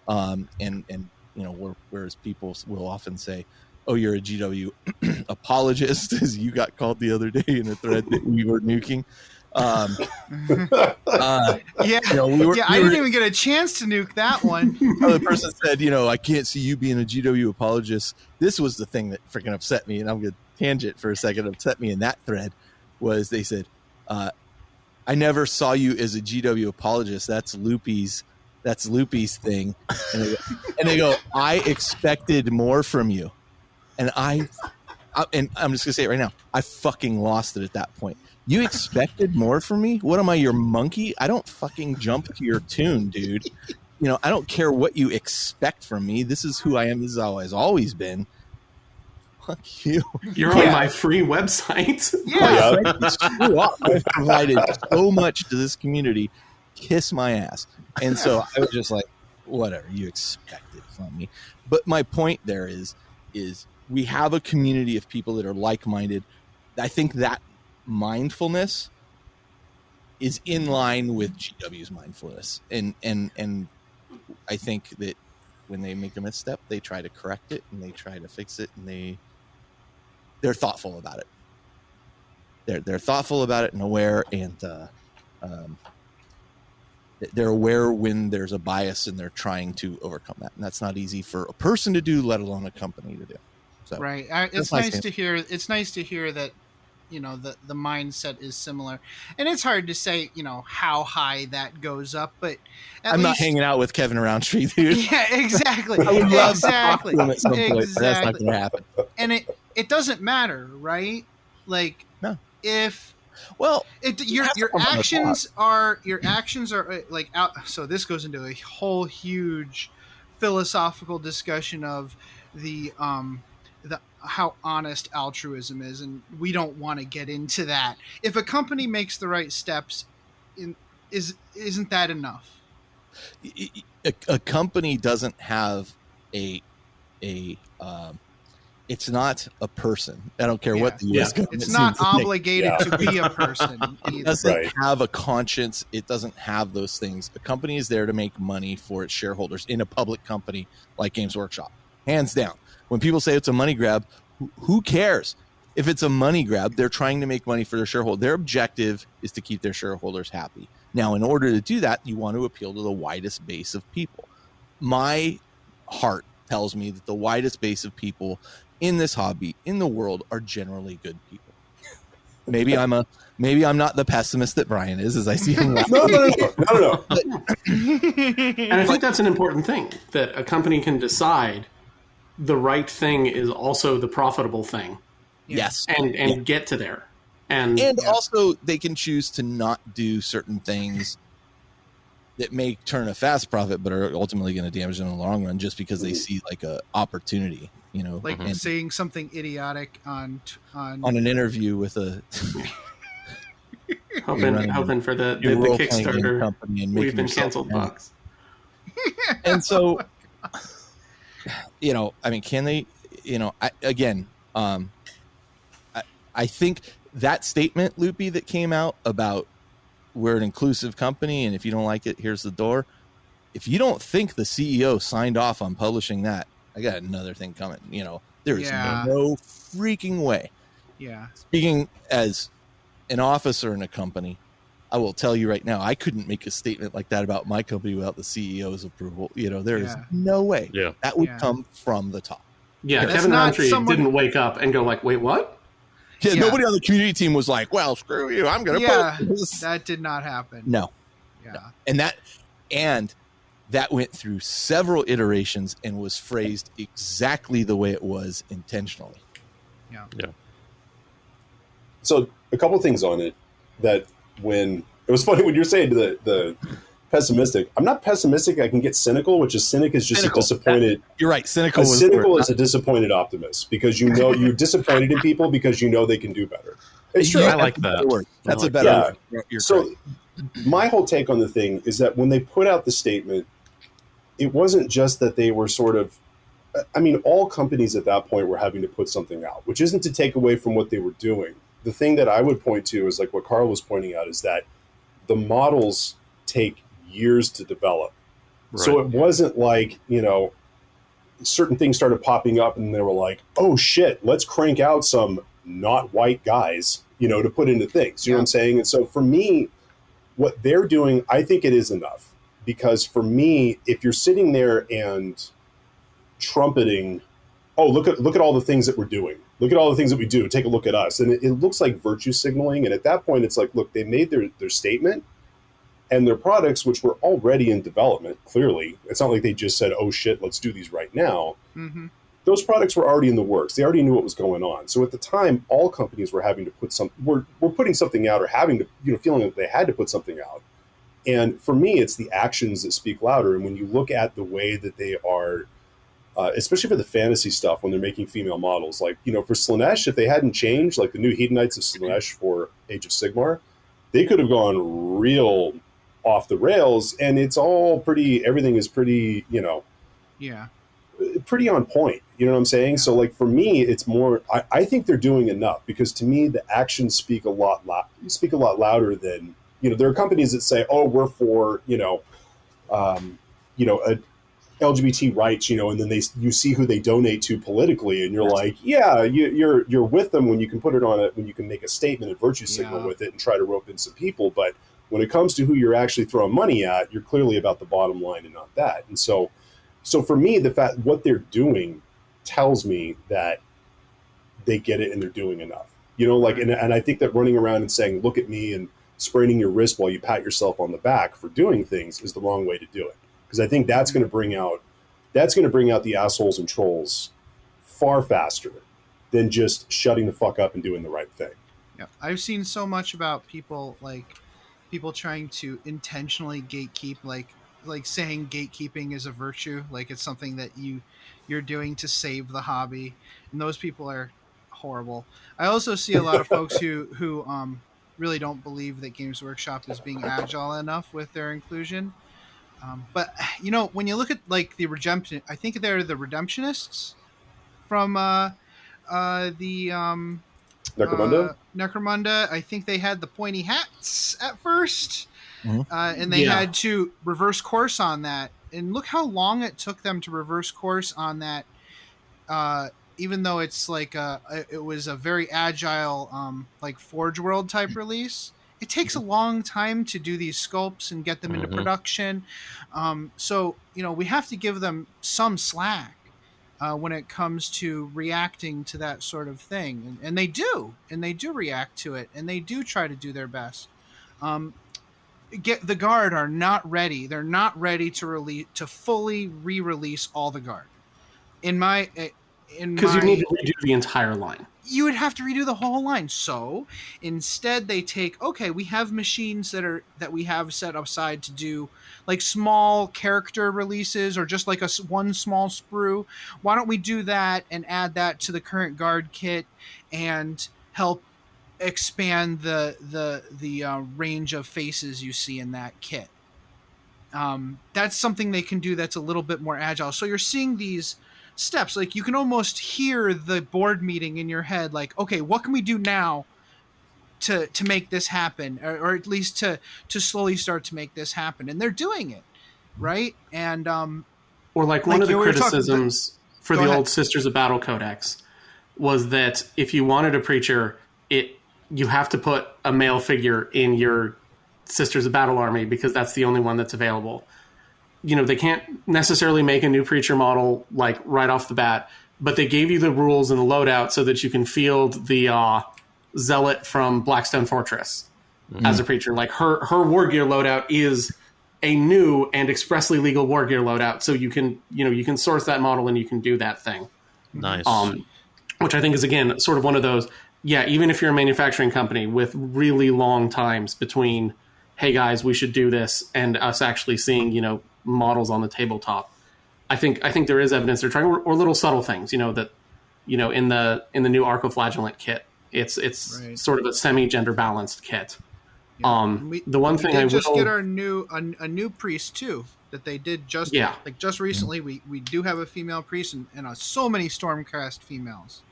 And you know, whereas people will often say, oh, you're a GW apologist, as you got called the other day in a thread that we were nuking. Yeah, you know, I didn't even get a chance to nuke that one. Another person said, you know, I can't see you being a GW apologist. This was the thing that freaking upset me, and I'm going to tangent for a second. Upset me in that thread was they said, I never saw you as a GW apologist. That's Loopy's thing. And they go, I expected more from you. And I'm just going to say it right now. I fucking lost it at that point. You expected more from me? What am I, your monkey? I don't fucking jump to your tune, dude. You know, I don't care what you expect from me. This is who I am. This is how I've always been. Fuck you. You're on my free website. Yeah. I've provided so much to this community. Kiss my ass. And so I was just like, whatever you expected from me. But my point there is we have a community of people that are like-minded. I think that mindfulness is in line with GW's mindfulness, and I think that when they make a misstep, they try to correct it and they try to fix it, and they're thoughtful about it. They're thoughtful about it and aware, and they're aware when there's a bias, and they're trying to overcome that. And that's not easy for a person to do, let alone a company to do. So, right. It's nice to hear. It's nice to hear that, you know, the mindset is similar, and it's hard to say, you know, how high that goes up, but I'm not hanging out with Kevin Roundtree, dude. Yeah, exactly. I would love exactly. to talk to him at some point, but that's not going to happen. And it doesn't matter, right? Like, no. If well, your actions are like out. So this goes into a whole huge philosophical discussion of the how honest altruism is, and we don't want to get into that. If a company makes the right steps, isn't that enough? A company doesn't have a it's not a person. I don't care what the U.S. government it's not obligated to be a person. It doesn't have a conscience. It doesn't have those things. A company is there to make money for its shareholders in a public company like Games Workshop. Hands down. When people say it's a money grab, who cares? If it's a money grab, they're trying to make money for their shareholders. Their objective is to keep their shareholders happy. Now, in order to do that, you want to appeal to the widest base of people. My heart tells me that the widest base of people in this hobby, in the world, are generally good people. Maybe I'm not the pessimist that Brian is, as I see him. No. And I think that's an important thing, that a company can decide the right thing is also the profitable thing. Yes. And get to there. And also they can choose to not do certain things that may turn a fast profit, but are ultimately going to damage them in the long run just because they see like a opportunity, you know, like saying something idiotic on an interview with a hoping for the Kickstarter company and we've been canceled box. And so, you know, I mean, can they, you know, I think that statement, Loopy, that came out about we're an inclusive company, and if you don't like it, here's the door. If you don't think the CEO signed off on publishing that, I got another thing coming. You know, there is no freaking way. Yeah. Speaking as an officer in a company, I will tell you right now, I couldn't make a statement like that about my company without the CEO's approval. You know, there is no way that would come from the top. Yeah, Kevin Roundtree didn't wake up and go like, wait, what? Yeah, nobody on the community team was like, well, screw you, I'm going to put this. That did not happen. No. And that went through several iterations and was phrased exactly the way it was intentionally. Yeah. Yeah. So a couple things on it that when it was funny when you're saying the pessimistic, I'm not pessimistic. I can get cynical, which is cynic is just Cynical. a disappointed. You're right. Cynical. Cynical is a disappointed optimist because you know you're disappointed in people because you know they can do better. It's true. I like that. That's I a like better that. word. You're So correct. my whole take on the thing is that when they put out the statement, it wasn't just that they were sort of, I mean, all companies at that point were having to put something out, which isn't to take away from what they were doing. The thing that I would point to is like what Carl was pointing out is that the models take years to develop. Right. So it wasn't like, certain things started popping up and they were like, oh shit, let's crank out some not white guys, to put into things. You know what I'm saying? And so for me, what they're doing, I think it is enough. Because for me, if you're sitting there and trumpeting, oh, look at all the things that we're doing. Look at all the things that we do. Take a look at us. And it looks like virtue signaling. And at that point, it's like, look, they made their statement and their products, which were already in development, clearly. It's not like they just said, oh, shit, let's do these right now. Mm-hmm. Those products were already in the works. They already knew what was going on. So at the time, all companies were having to were putting something out or having to, feeling that they had to put something out. And for me, it's the actions that speak louder. And when you look at the way that they are, especially for the fantasy stuff, when they're making female models, like, for Slaanesh, if they hadn't changed, like the new Hedonites of Slaanesh for Age of Sigmar, they could have gone real off the rails. And it's all everything is pretty, pretty on point. You know what I'm saying? Yeah. So like for me, it's more, I think they're doing enough because to me, the actions speak a lot louder than, there are companies that say, oh, we're for, LGBT rights, and then you see who they donate to politically, and you're like, yeah, you're with them when you can put it on when you can make a statement and virtue signal with it and try to rope in some people. But when it comes to who you're actually throwing money at, you're clearly about the bottom line and not that. And so for me, the fact what they're doing tells me that they get it and they're doing enough. And I think that running around and saying, look at me and spraining your wrist while you pat yourself on the back for doing things is the wrong way to do it. Because I think that's going to bring out the assholes and trolls far faster than just shutting the fuck up and doing the right thing. Yeah, I've seen so much about people trying to intentionally gatekeep, like saying gatekeeping is a virtue, like it's something that you're doing to save the hobby, and those people are horrible. I also see a lot of folks who really don't believe that Games Workshop is being agile enough with their inclusion. But when you look at like the Redemption, I think they're the Redemptionists from the Necromunda. I think they had the pointy hats at first, and they had to reverse course on that. And look how long it took them to reverse course on that. Even though it's like it was a very agile, like Forge World type release. It takes a long time to do these sculpts and get them into production. So, we have to give them some slack when it comes to reacting to that sort of thing. And they do react to it, and they do try to do their best. The Guard are not ready. They're not ready to fully re-release all the Guard. Because you need to redo the entire line. You would have to redo the whole line. So instead they we have machines that we have set aside to do like small character releases or just like one small sprue. Why don't we do that and add that to the current Guard kit and help expand the range of faces you see in that kit? That's something they can do that's a little bit more agile. So you're seeing these steps, like you can almost hear the board meeting in your head, like, okay, what can we do now to make this happen, or at least to slowly start to make this happen? And they're doing it, right? And or like one of the criticisms for the old Sisters of Battle Codex was that if you wanted a preacher, you have to put a male figure in your Sisters of Battle army because that's the only one that's available. They can't necessarily make a new preacher model like right off the bat, but they gave you the rules and the loadout so that you can field the zealot from Blackstone Fortress as a preacher. Like her war gear loadout is a new and expressly legal war gear loadout, so you can source that model and you can do that thing. Nice. which I think is, again, sort of one of those, even if you're a manufacturing company with really long times between, hey guys, we should do this, and us actually seeing, models on the tabletop, I think there is evidence they're trying, or little subtle things, that, in the new Arcoflagellant kit, it's Right. sort of a semi-gender balanced kit. Yeah. The one thing I will just get our a new priest too that they did just recently. We do have a female priest and so many Stormcast females.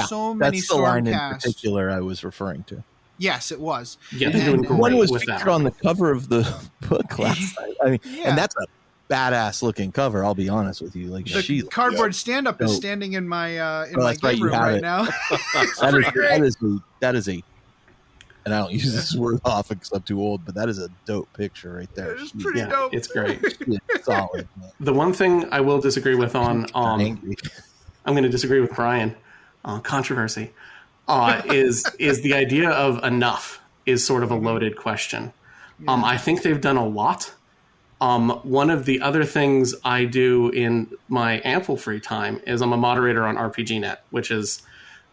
So many that's the line in Stormcast. particular I was referring to. Yes, it was. Yeah, they're doing great one was with featured that. on the cover of the book last night. I mean, and that's a badass looking cover. I'll be honest with you. Like the cardboard stand-up is standing in my my game room right now. that is a, and I don't use this word often because I'm too old, but that is a dope picture right there. It's pretty dope. It's great. It's solid, man. The one thing I will disagree with on, I'm going to disagree with Brian. Controversy is the idea of enough is sort of a loaded question. I think they've done a lot. One of the other things I do in my ample free time is I'm a moderator on RPGNet, which is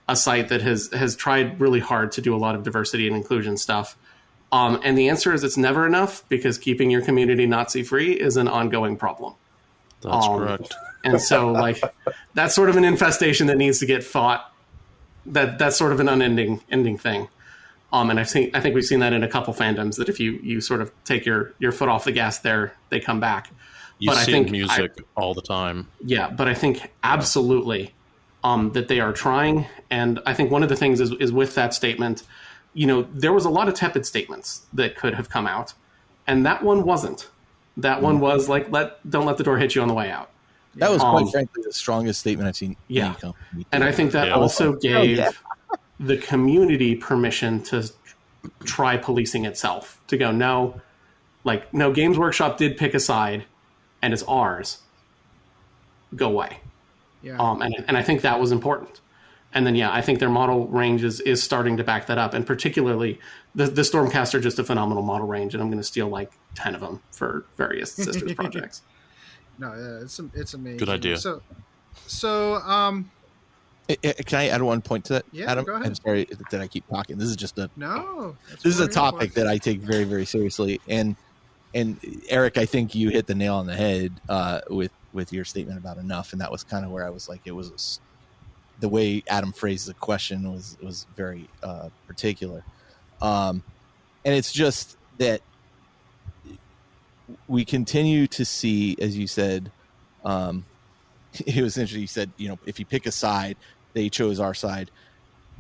a site that has tried really hard to do a lot of diversity and inclusion stuff. And the answer is it's never enough, because keeping your community Nazi-free is an ongoing problem. That's correct. And so, that's sort of an infestation that needs to get fought. That's sort of an unending thing. And I think we've seen that in a couple fandoms, that if you sort of take your foot off the gas there, they come back. You see music all the time. Yeah, but I think absolutely that they are trying. And I think one of the things is with that statement, there was a lot of tepid statements that could have come out, and that one wasn't. That one was like, don't let the door hit you on the way out. That was quite frankly the strongest statement I've seen. Yeah, and I think that also gave the community permission to try policing itself, to go, no, Games Workshop did pick a side, and it's ours. Go away. Yeah. And I think that was important. And then, I think their model range is starting to back that up. And particularly, the Stormcast are just a phenomenal model range, and I'm going to steal 10 of them for various sisters projects. No, it's amazing. Good idea. So, can I add one point to that, Adam? Go ahead. I'm sorry that I keep talking. This is just a topic that I take very, very seriously. And Eric, I think you hit the nail on the head with your statement about enough, and that was kind of where I was like, the way Adam phrased the question was very particular, and it's just that we continue to see, as you said, it was interesting. You said, if you pick a side, they chose our side.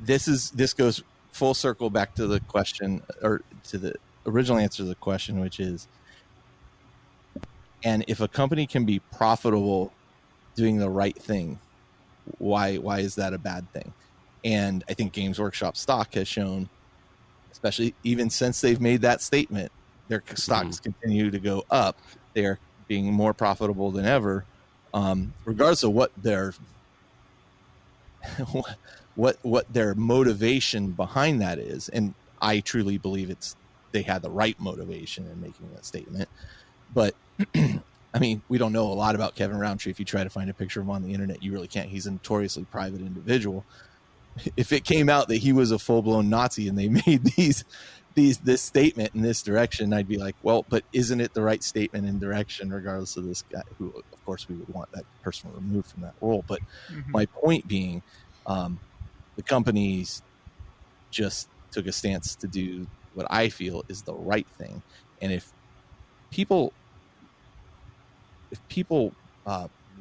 This goes full circle back to the question, or to the original answer to the question, which is, and if a company can be profitable doing the right thing, why is that a bad thing? And I think Games Workshop stock has shown, especially even since they've made that statement, their stocks continue to go up. They are being more profitable than ever, regardless of what their what their motivation behind that is. And I truly believe they had the right motivation in making that statement. But I mean, we don't know a lot about Kevin Roundtree. If you try to find a picture of him on the internet, you really can't. He's a notoriously private individual. If it came out that he was a full-blown Nazi and they made this statement in this direction, I'd be like, well, but isn't it the right statement and direction, regardless of this guy, who, of course, we would want that person removed from that role. But my point being, the companies just took a stance to do what I feel is the right thing. And if people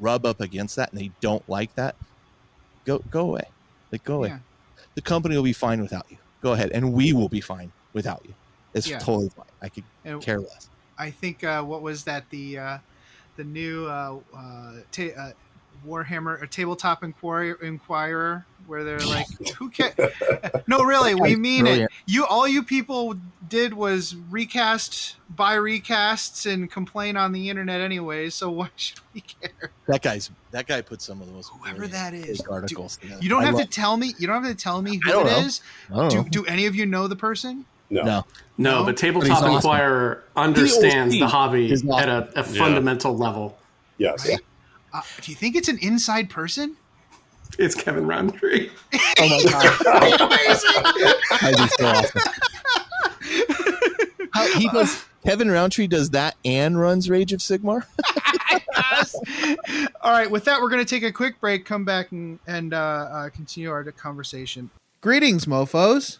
rub up against that and they don't like that, go away. Go away. The company will be fine without you. Go ahead, and we will be fine without you. It's totally fine. I could care less. I think what was that, the new Warhammer, a Tabletop Inquirer, where they're like, who cares? No, really, we mean it. All you people did was buy recasts and complain on the internet anyway, so why should we care? That guy put some of the most whoever that is articles. You don't have to tell me who it is. Do any of you know the person? No, but Tabletop Inquirer understands the hobby at a fundamental level. Yes. Right? Do you think it's an inside person? It's Kevin Roundtree. Oh my god. That'd be so awesome. Kevin Roundtree does that and runs Rage of Sigmar? Yes. All right, with that, we're going to take a quick break, come back, and continue our conversation. Greetings, mofos.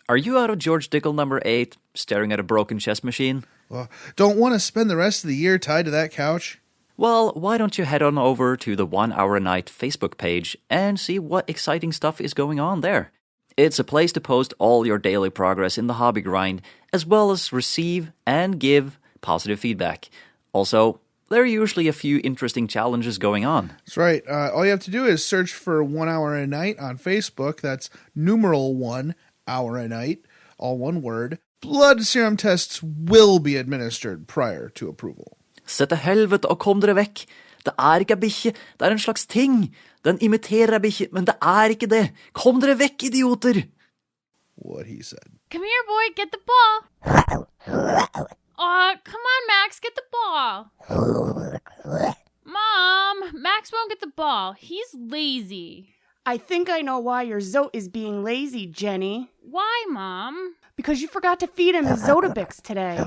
Are you out of George Dickel number 8, staring at a broken chess machine? Well, don't want to spend the rest of the year tied to that couch? Well, why don't you head on over to the 1 Hour a Night Facebook page and see what exciting stuff is going on there. It's a place to post all your daily progress in the hobby grind, as well as receive and give positive feedback. Also, there are usually a few interesting challenges going on. That's right. All you have to do is search for 1 Hour a Night on Facebook. That's numeral 1 Hour a Night, all one word. Blood serum tests will be administered prior to approval. Se til helvete og kom dere vekk. Det ikke en bikkje, det en slags ting. Den imiterer en bikkje, men det ikke det. Kom dere vekk, idioter! What he said. Come here, boy, get the ball. Come on, Max, get the ball. Mom, Max won't get the ball. He's lazy. I think I know why your Zote is being lazy, Jenny. Why, Mom? Because you forgot to feed him his Zotabix today.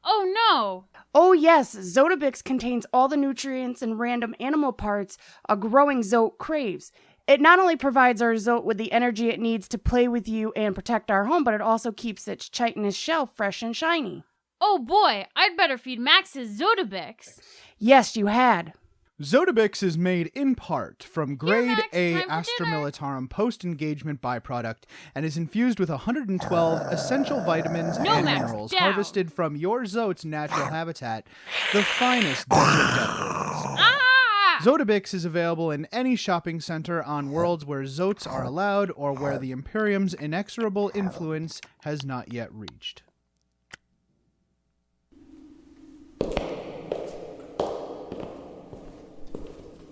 Oh, no. Oh, yes, Zotabix contains all the nutrients and random animal parts a growing Zote craves. It not only provides our Zote with the energy it needs to play with you and protect our home, but it also keeps its chitinous shell fresh and shiny. Oh, boy, I'd better feed Max his Zotabix. Yes, you had. Zotabix is made in part from grade Max, A time for Astra dinner. Militarum post-engagement byproduct and is infused with 112 essential vitamins No, and Max, minerals down. harvested from your Zote's natural habitat, the finest desert depths. Ah! Zotabix is available in any shopping center on worlds where Zotes are allowed or where the Imperium's inexorable influence has not yet reached.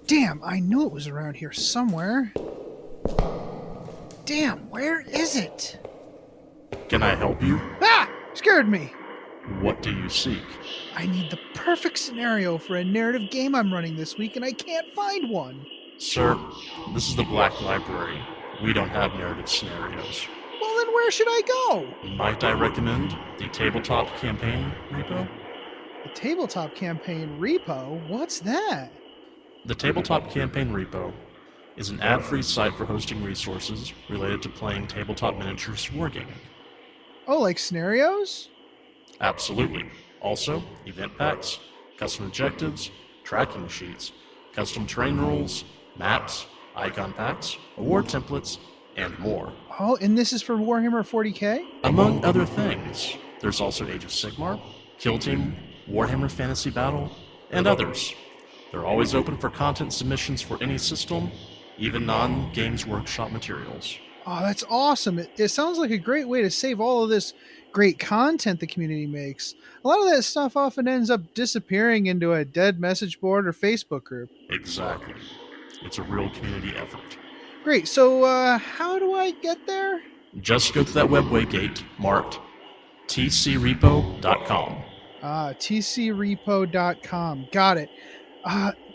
Damn, I knew it was around here somewhere. Damn, where is it? Can I help you? Ah! Scared me. What do you seek? I need the perfect scenario for a narrative game I'm running this week, and I can't find one. Sir, this is the Black Library. We don't have narrative scenarios. Well, then where should I go? Might I recommend the Tabletop Campaign Repo? The Tabletop Campaign Repo? What's that? The Tabletop Campaign Repo is an ad-free site for hosting resources related to playing tabletop miniatures wargaming. Oh, like scenarios? Absolutely. Also, event packs, custom objectives, tracking sheets, custom terrain rules, maps, icon packs, award templates, and more. Oh, and this is for Warhammer 40k? Among other things, there's also Age of Sigmar, Kill Team, Warhammer Fantasy Battle, and others. They're always open for content submissions for any system, even non-Games Workshop materials. Oh, that's awesome. It sounds like a great way to save all of this great content the community makes. A lot of that stuff often ends up disappearing into a dead message board or Facebook group. Exactly. It's a real community effort. Great. So, how do I get there? Just go to that webway gate marked tcrepo.com. tcrepo.com. Got it.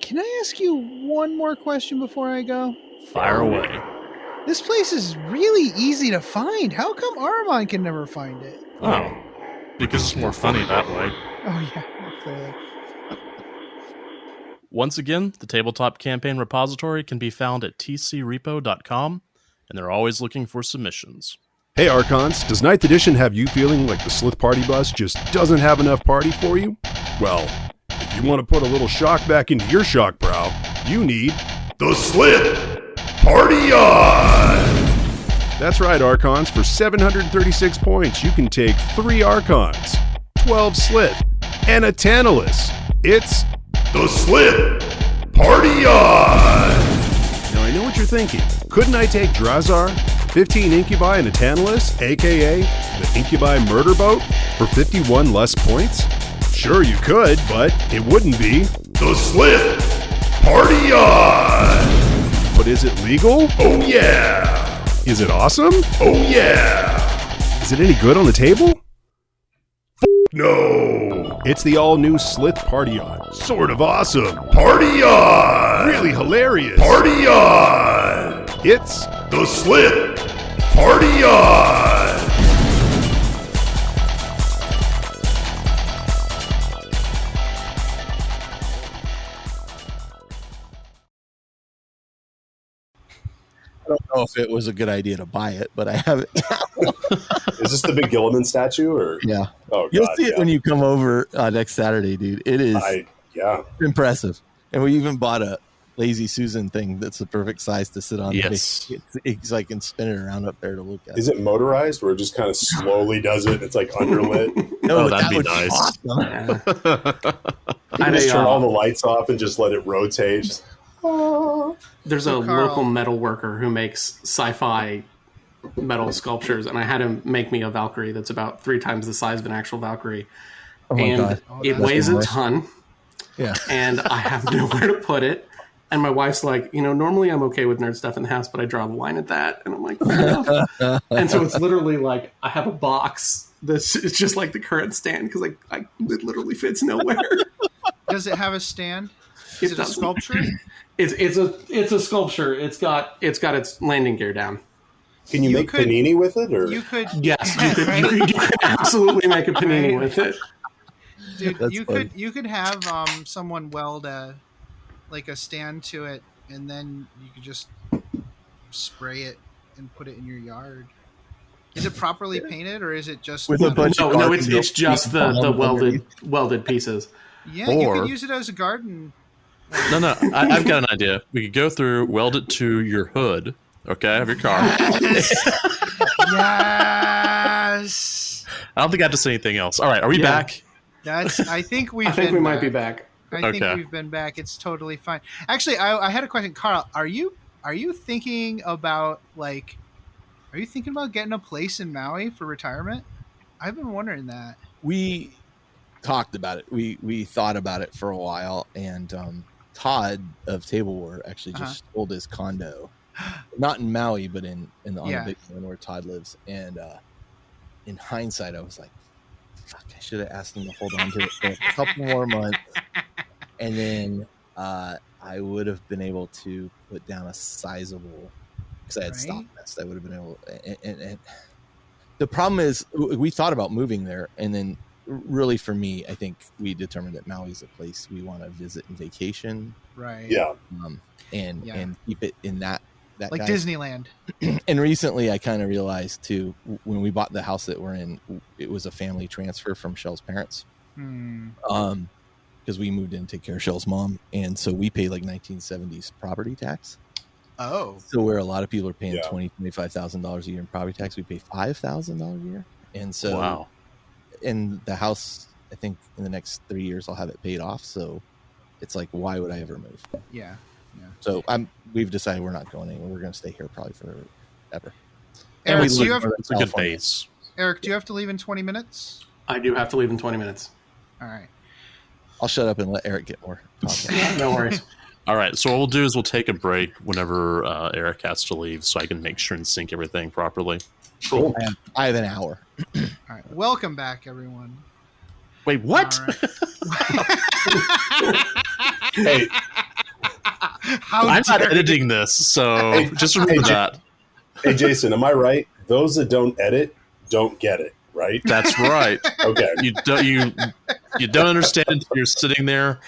Can I ask you one more question before I go? Fire away. This place is really easy to find. How come Aramon can never find it? Oh, because it's more funny that way. Oh, yeah, clearly. Once again, the Tabletop Campaign repository can be found at tcrepo.com, and they're always looking for submissions. Hey Archons, does 9th edition have you feeling like the Slith Party Bus just doesn't have enough party for you? Well, if you want to put a little shock back into your shock brow, you need the Slith Party On! That's right, Archons. For 736 points, you can take 3 Archons, 12 Slith, and a Tantalus. It's the Slith Party On! Now, I know what you're thinking. Couldn't I take Drazar, 15 Incubi, and a Tantalus, aka the Incubi Murder Boat, for 51 less points? Sure, you could, but it wouldn't be the Slith Party On! But is it legal? Oh yeah! Is it awesome? Oh yeah! Is it any good on the table? No! It's the all-new Slith Party On. Sort of awesome. Party On! Really hilarious. Party On! It's the Slith Party On! I don't know if it was a good idea to buy it, but I have it. Is this the big Gilliman statue? Or Yeah. Oh, You'll God, see it yeah. when you come over next Saturday, dude. It is Yeah. impressive. And we even bought a Lazy Susan thing that's the perfect size to sit on. Yes. It's like can spin it around up there to look at. Is it motorized where it just kind of slowly does it? It's like underlit. No, Oh, but that'd be looks nice. awesome. You can just turn all the lights off and just let it rotate. There's So, a Carl- local metal worker who makes sci-fi metal sculptures, and I had him make me a Valkyrie that's about 3 times the size of an actual Valkyrie. Oh my And God. it that's weighs a nice. ton, Yeah. and I have nowhere to put it. And my wife's like, normally I'm okay with nerd stuff in the house, but I draw the line at that. And I'm like, fair enough. And so it's literally like I have a box that's it's just like the current stand because it literally fits nowhere. Does it have a stand? It Is it a doesn't. sculpture? It's a sculpture. It's got its landing gear down. Can you make could- panini with it? Or You could. Yes, you Right? could absolutely make a panini Right. with it. Dude, That's you funny. could have someone weld a stand to it, and then you could just spray it and put it in your yard. Is it properly painted, or is it just With a metal? bunch of No, it's just the welded pieces. Yeah, you Or- could use it as a garden. No. I've got an idea. We could go through, weld it to your hood, okay, of your car. Yes. I don't think I have to say anything else. All right, are we Yeah. back? I think we've. I think been we might be back. back. I think Okay. we've been back. It's totally fine. Actually, I had a question, Carl. Are you thinking about getting a place in Maui for retirement? I've been wondering that. We talked about it. We thought about it for a while, and Todd of Tableware actually just sold his condo, not in Maui, but on the big one where Todd lives. And in hindsight, I was like, "Fuck! I should have asked him to hold on to it for a couple more months, and then I would have been able to put down a sizable." Because I had stock nest, I would have been able. And the problem is, we thought about moving there, and then really for me, I think we determined that Maui is a place we want to visit and vacation, Right. yeah. and keep it in that Like guy. Disneyland. And recently, I kind of realized too, when we bought the house that we're in, it was a family transfer from Shell's parents. Because we moved in to take care of Shell's mom, and so we paid like 1970s property tax. Oh. So where a lot of people are paying Yeah. $25,000 a year in property tax, we pay $5,000 a year. And so, Wow. in the house, I think in the next 3 years I'll have it paid off. So it's like, why would I ever move? Yeah. So we've decided we're not going anywhere. We're going to stay here probably forever. Eric, we do live you have, in It's a good California. base. Eric, do you have to leave in 20 minutes? I do have to leave in 20 minutes. All right. I'll shut up and let Eric get more talk. No worries. All right, so what we'll do is we'll take a break whenever Eric has to leave so I can make sure and sync everything properly. Cool. I have an hour. All right. Welcome back, everyone. Wait, what? All right. Hey, How I'm not dare you. editing this, so Hey, just remember hey, that. hey, Jason, am I right? Those that don't edit don't get it, right? That's right. Okay. You don't understand until you're sitting there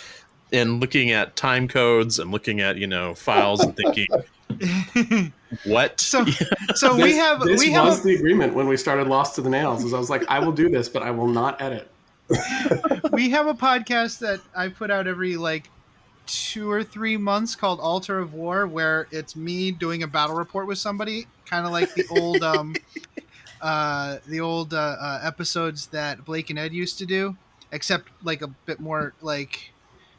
and looking at time codes and looking at Oh. files and thinking, what? So This we have was the agreement when we started Lost to the Nails. Is I was like, I will do this, but I will not edit. we have a podcast that I put out every 2 or 3 months called Altar of War, where it's me doing a battle report with somebody, kind of like the old episodes that Blake and Ed used to do, except a bit more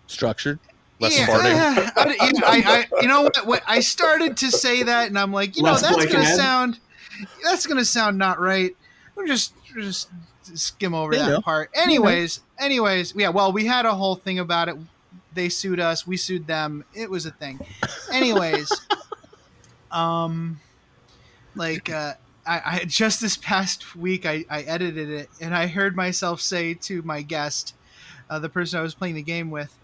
Structured. Less yeah, farting. I you know what? I started to say that, and I'm like, Less that's Blake gonna and Ed? sound not right. We're just skim over They that know. part. Anyways, yeah. Well, we had a whole thing about it. They sued us. We sued them. It was a thing. Anyways, I just this past week I edited it, and I heard myself say to my guest, the person I was playing the game with,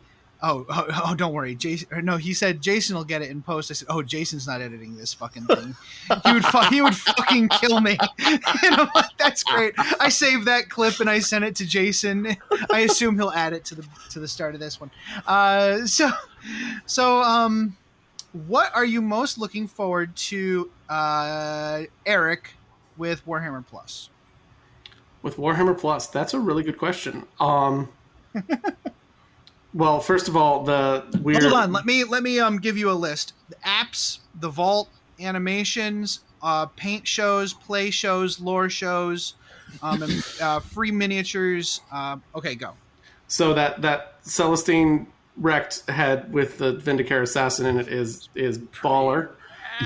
oh, don't worry, Jason. Or no, he said Jason will get it in post. I said, oh, Jason's not editing this fucking thing. He would fucking kill me. And I'm like, that's great. I saved that clip and I sent it to Jason. I assume he'll add it to the start of this one. So what are you most looking forward to, Eric, with Warhammer Plus? With Warhammer Plus, that's a really good question. Well, first of all, hold on. Let me give you a list: the apps, the vault, animations, paint shows, play shows, lore shows, and, free miniatures. Okay, go. So that Celestine wrecked head with the Vindicare assassin in it is baller.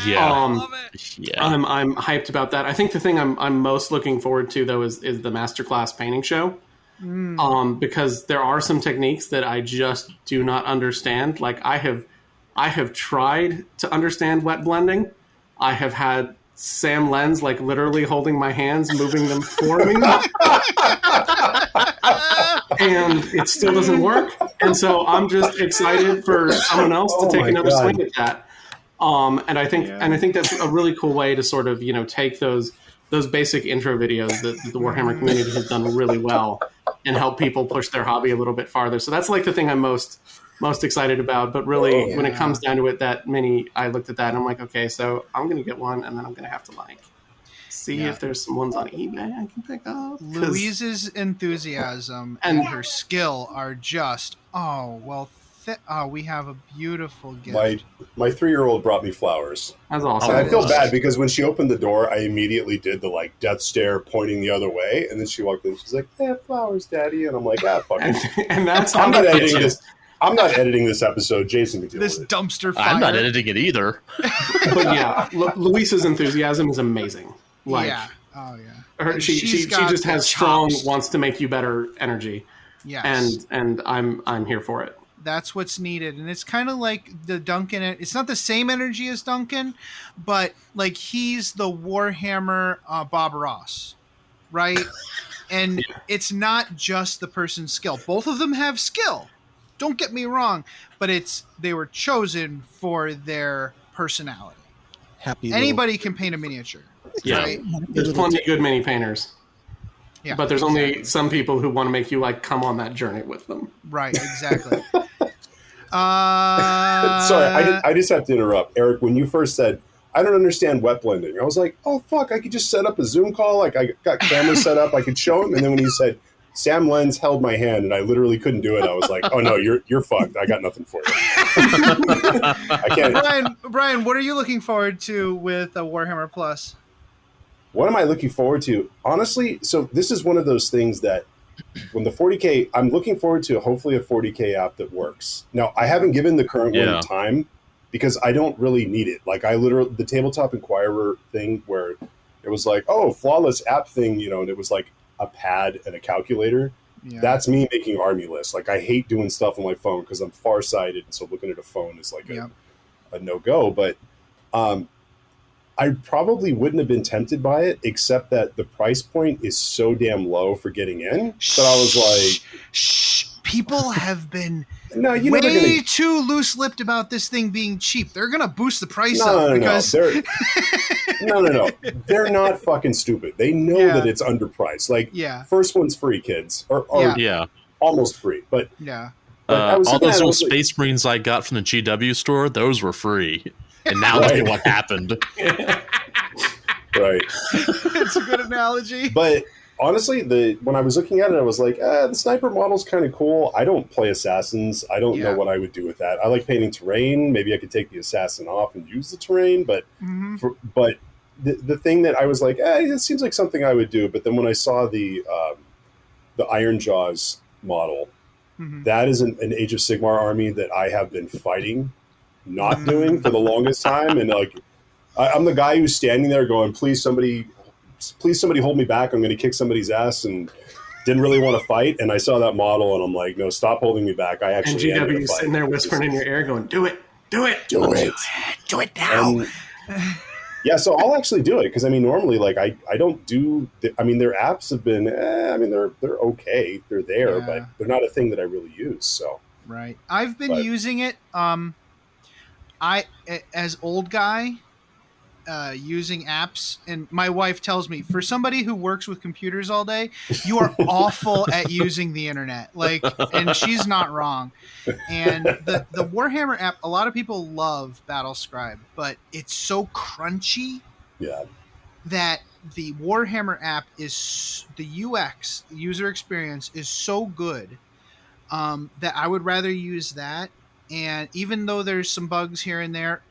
Yeah, love it. Yeah. I'm hyped about that. I think the thing I'm most looking forward to though is the masterclass painting show. Because there are some techniques that I just do not understand. Like I have tried to understand wet blending. I have had Sam Lenz like literally holding my hands, moving them for me, and it still doesn't work. And so I'm just excited for someone else to take another swing at that. And I think that's a really cool way to sort of take those basic intro videos that the Warhammer community has done really well and help people push their hobby a little bit farther. So that's like the thing I'm most excited about. But really, when it comes down to it, that mini, I looked at that and I'm like, okay, so I'm going to get one, and then I'm going to have to see if there's some ones on eBay I can pick up. Louise's enthusiasm and her skill are just, we have a beautiful gift. My 3-year-old brought me flowers. That's awesome. And I feel bad because when she opened the door, I immediately did the death stare pointing the other way, and then she walked in. She's like, "Yeah, flowers, Daddy," and I'm like, "Ah, fuck it." And that's I'm not editing this. I'm not editing this episode. Jason can deal this with it. Dumpster fire. I'm not editing it either. But yeah, Luisa's enthusiasm is amazing. She just has strong, wants to make you better energy. Yes. And I'm here for it. That's what's needed. And it's kind of like the Duncan. It's not the same energy as Duncan, but like he's the Warhammer Bob Ross, right? And it's not just the person's skill. Both of them have skill. Don't get me wrong, but they were chosen for their personality. Anybody can paint a miniature. Yeah. Right? There's plenty of good mini painters. Yeah, but there's only some people who want to make you come on that journey with them. Right, exactly. Sorry, I just have to interrupt. Eric, when you first said, I don't understand wet blending, I was like, oh, fuck, I could just set up a Zoom call. I got cameras set up. I could show him. And then when you said, Sam Lenz held my hand and I literally couldn't do it, I was like, oh, no, you're fucked. I got nothing for you. I can't. Brian, what are you looking forward to with Warhammer Plus? What am I looking forward to? Honestly, so this is one of those things that when the 40K, I'm looking forward to hopefully a 40K app that works. Now, I haven't given the current one time because I don't really need it. I literally, the Tabletop Inquirer thing where it was like, oh, flawless app thing, and it was like a pad and a calculator. Yeah. That's me making army lists. I hate doing stuff on my phone because I'm farsighted. And so looking at a phone is a no-go. But I probably wouldn't have been tempted by it, except that the price point is so damn low for getting in that I was like... People have been way too loose-lipped about this thing being cheap. They're going to boost the price up because... No. They're not fucking stupid. They know that it's underpriced. First one's free, kids. Or almost free. But all those little Space Marines I got from the GW store, those were free. And now look at what happened. Right. It's a good analogy. But honestly, when I was looking at it, I was like, the sniper model's kind of cool. I don't play assassins. I don't know what I would do with that. I like painting terrain. Maybe I could take the assassin off and use the terrain. But the thing that I was like, it seems like something I would do. But then when I saw the Iron Jaws model, that is an Age of Sigmar army that I have been fighting not doing for the longest time, and I'm the guy who's standing there going, please somebody hold me back, I'm going to kick somebody's ass, and didn't really want to fight. And I saw that model and I'm like, no, stop holding me back. I actually and GW sitting there whispering in your ear going, do it now. Yeah, so I'll actually do it because I mean, normally, like I don't do. I mean, their apps have been. I mean, they're okay. They're there, Yeah. but they're not a thing that I really use. So Right. I've been But- using it. As old guy, using apps, and my wife tells me, for somebody who works with computers all day, you are awful at using the internet. Like, and she's not wrong. And the Warhammer app, a lot of people love Battlescribe, but it's so crunchy yeah, that the Warhammer app is the UX, the user experience, is so good that I would rather use that. And even though there's some bugs here and there,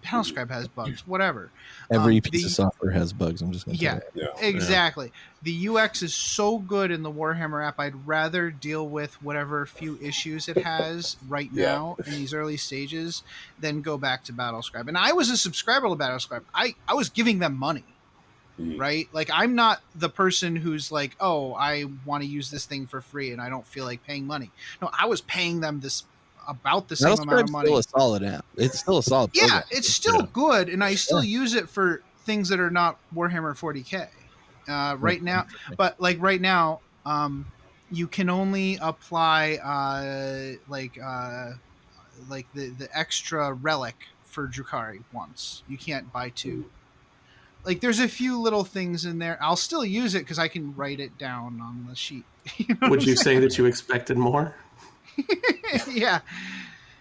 Battlescribe has bugs, whatever. Every piece of software has bugs. I'm just going to Yeah, tell you. exactly. The UX is so good in the Warhammer app. I'd rather deal with whatever few issues it has right now in these early stages than go back to Battlescribe. And I was a subscriber to Battlescribe. I was giving them money. Right? Like, I'm not the person who's like, oh, I want to use this thing for free and I don't feel like paying money. No, I was paying them about the same amount of money. Still a solid app. It's still a solid program. Yeah, it's still good, and I still use it for things that are not Warhammer 40K right now. But like right now, you can only apply the extra relic for Drukhari once. You can't buy two. Like, there's a few little things in there. I'll still use it because I can write it down on the sheet. You know Would you say that you expected more? Yeah.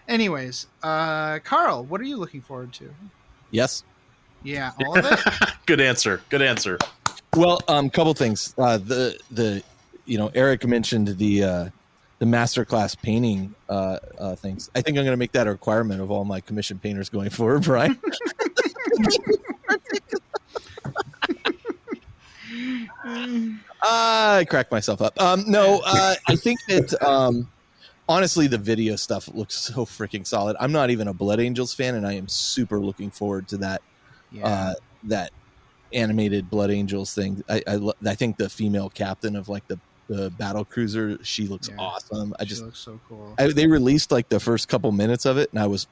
Anyways, Carl, what are you looking forward to? Yes. Yeah, all of it. Good answer. Good answer. Well, couple things. Eric mentioned the masterclass painting things. I think I'm going to make that a requirement of all my commission painters going forward, Brian. I cracked myself up. I think that honestly, the video stuff looks so freaking solid. I'm not even a Blood Angels fan, and I am super looking forward to that. That animated Blood Angels thing. I think the female captain of like the battle cruiser, she looks awesome. She looks so cool. They released like the first couple minutes of it, and I was,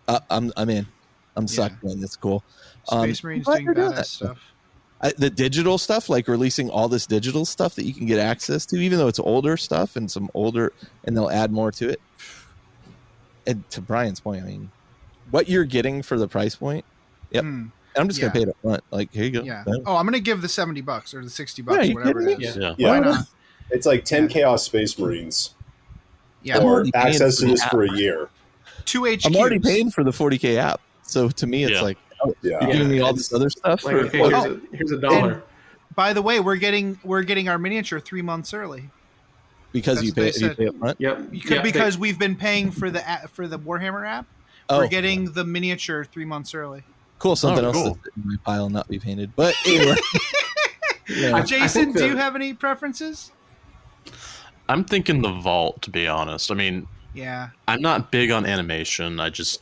I'm in. I'm sucked in. It's cool. Space Marines doing badass stuff. The digital stuff, like releasing all this digital stuff that you can get access to, even though it's older stuff and and they'll add more to it. And to Brian's point, I mean, what you're getting for the price point, yep. And I'm just gonna pay it up front. Like, here you go. Yeah. Oh, I'm gonna give the $70 or the $60, whatever it is. Yeah. Why not? It's like 10 Chaos Space Marines. Yeah. Or access to this for a year. 2 HQs. I'm already paying for the 40K app, so to me, it's like, you're giving me all this other stuff. Like, okay, here's $1. And by the way, we're getting our miniature 3 months early because you pay up front. Yep. Because we've been paying for the Warhammer app. We're getting the miniature 3 months early. Cool. Something else that's in my pile not be painted. But anyway, Jason, do you have any preferences? I'm thinking the vault, to be honest. I mean, I'm not big on animation. That's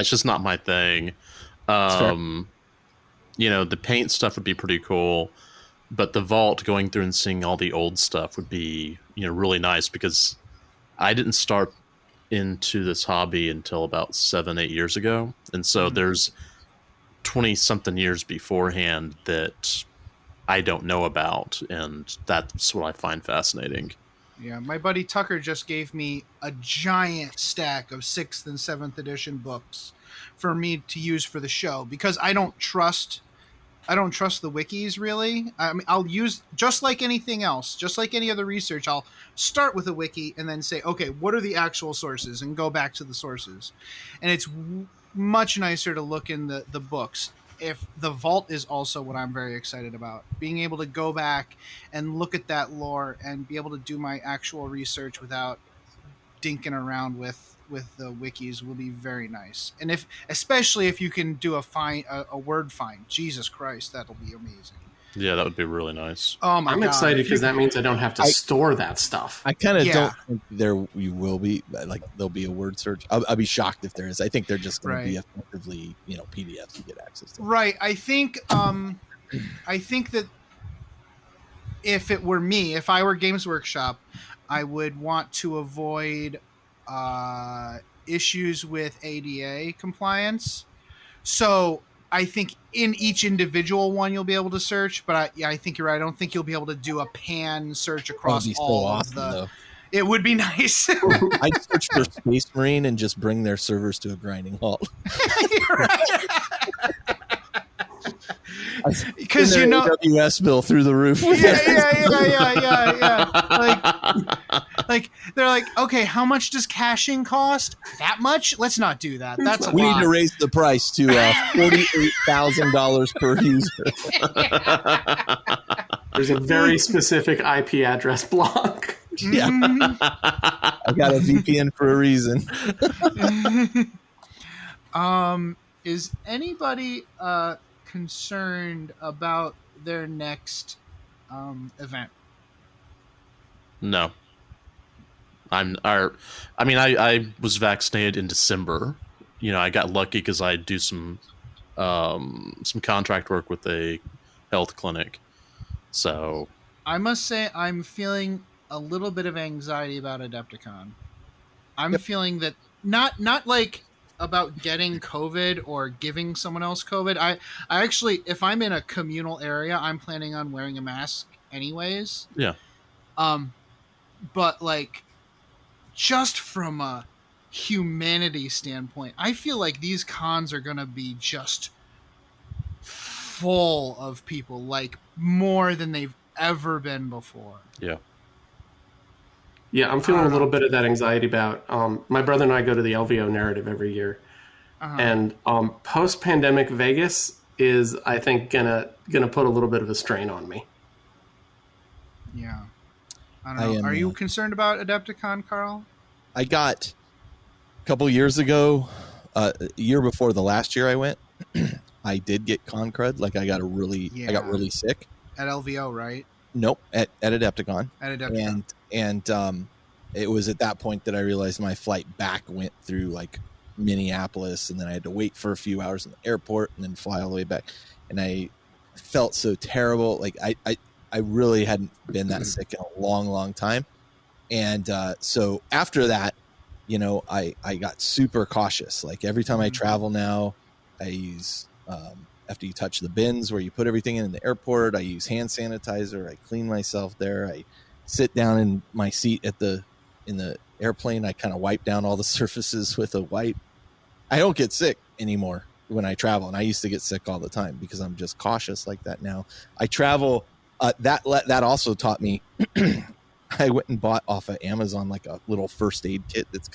just not my thing. The paint stuff would be pretty cool, but the vault, going through and seeing all the old stuff would be, really nice, because I didn't start into this hobby until about 7-8 years ago. And so there's 20 something years beforehand that I don't know about. And that's what I find fascinating. Yeah, my buddy Tucker just gave me a giant stack of 6th and 7th edition books for me to use for the show, because I don't trust the wikis, really. I mean, I'll use, just like anything else, just like any other research, I'll start with a wiki and then say, okay, what are the actual sources, and go back to the sources. And it's much nicer to look in the books. If the vault is also what I'm very excited about, being able to go back and look at that lore and be able to do my actual research without dinking around with the wikis will be very nice. And especially if you can do a word find, Jesus Christ, that'll be amazing. Yeah, that would be really nice. Oh my God. I'm excited because that means I don't have to store that stuff. I kind of don't think you will be, like, there'll be a word search. I'll be shocked if there is. I think they're just going to be effectively, PDFs you get access to. Right. I think that if it were me, if I were Games Workshop, I would want to avoid issues with ADA compliance. So I think in each individual one you'll be able to search, but I think you're right. I don't think you'll be able to do a pan search across That'd be so all awesome, of the. though. It would be nice. I'd search for Space Marine and just bring their servers to a grinding halt. Because AWS bill through the roof. Yeah. Like they're like, okay, how much does caching cost? That much? Let's not do that. That's a We lot. need to raise the price to $48,000 per user. There's a very specific IP address block. Yeah. I got a VPN for a reason. Is anybody concerned about their next event? No. I was vaccinated in December. I got lucky because I do some contract work with a health clinic. So I must say I'm feeling a little bit of anxiety about Adepticon. I'm feeling that not like about getting COVID or giving someone else COVID. I actually, if I'm in a communal area, I'm planning on wearing a mask anyways. Yeah. But like, just from a humanity standpoint, I feel like these cons are gonna be just full of people, like more than they've ever been before. Yeah. Yeah, I'm feeling a little bit of that anxiety about my brother and I go to the LVO narrative every year. And post-pandemic Vegas is, I think, gonna put a little bit of a strain on me. Yeah. I don't know. Are you concerned about Adepticon, Carl? I got a couple years ago, a year before the last year I went, I did get con crud. Like I got really sick. At LVO, right? Nope, at Adepticon. At Adepticon. And it was at that point that I realized my flight back went through like Minneapolis, and then I had to wait for a few hours in the airport and then fly all the way back. And I felt so terrible. Like I really hadn't been that sick in a long, long time. And so after that, I got super cautious. Like every time I travel now, I use after you touch the bins where you put everything in the airport, I use hand sanitizer. I clean myself there. I sit down in my seat in the airplane. I kind of wipe down all the surfaces with a wipe. I don't get sick anymore when I travel, and I used to get sick all the time because I'm just cautious like that now. I travel. That also taught me. I went and bought off of Amazon like a little first aid kit. It's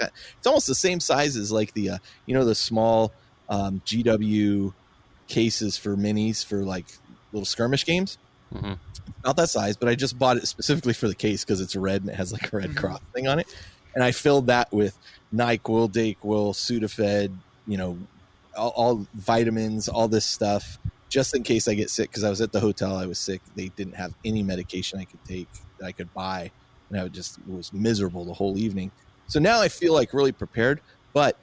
almost the same size as like the the small GW cases for minis for like little skirmish games. Mm-hmm. Not that size, but I just bought it specifically for the case because it's red and it has like a red cross thing on it. And I filled that with NyQuil, DayQuil, Sudafed, all vitamins, all this stuff, just in case I get sick. Because I was at the hotel, I was sick. They didn't have any medication I could take that I could buy, and I was miserable the whole evening. So now I feel like really prepared. But,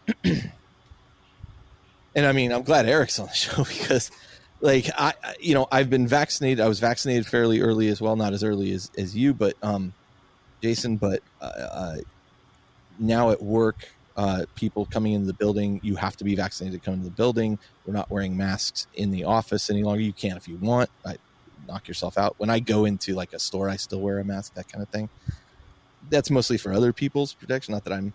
and I mean, I'm glad Eric's on the show because, like, I've been vaccinated. I was vaccinated fairly early as well, not as early as you, but Jason. But now at work, people coming into the building, you have to be vaccinated to come into the building. We're not wearing masks in the office any longer. You can if you want. Knock yourself out. When I go into like a store, I still wear a mask, that kind of thing. That's mostly for other people's protection. Not that I'm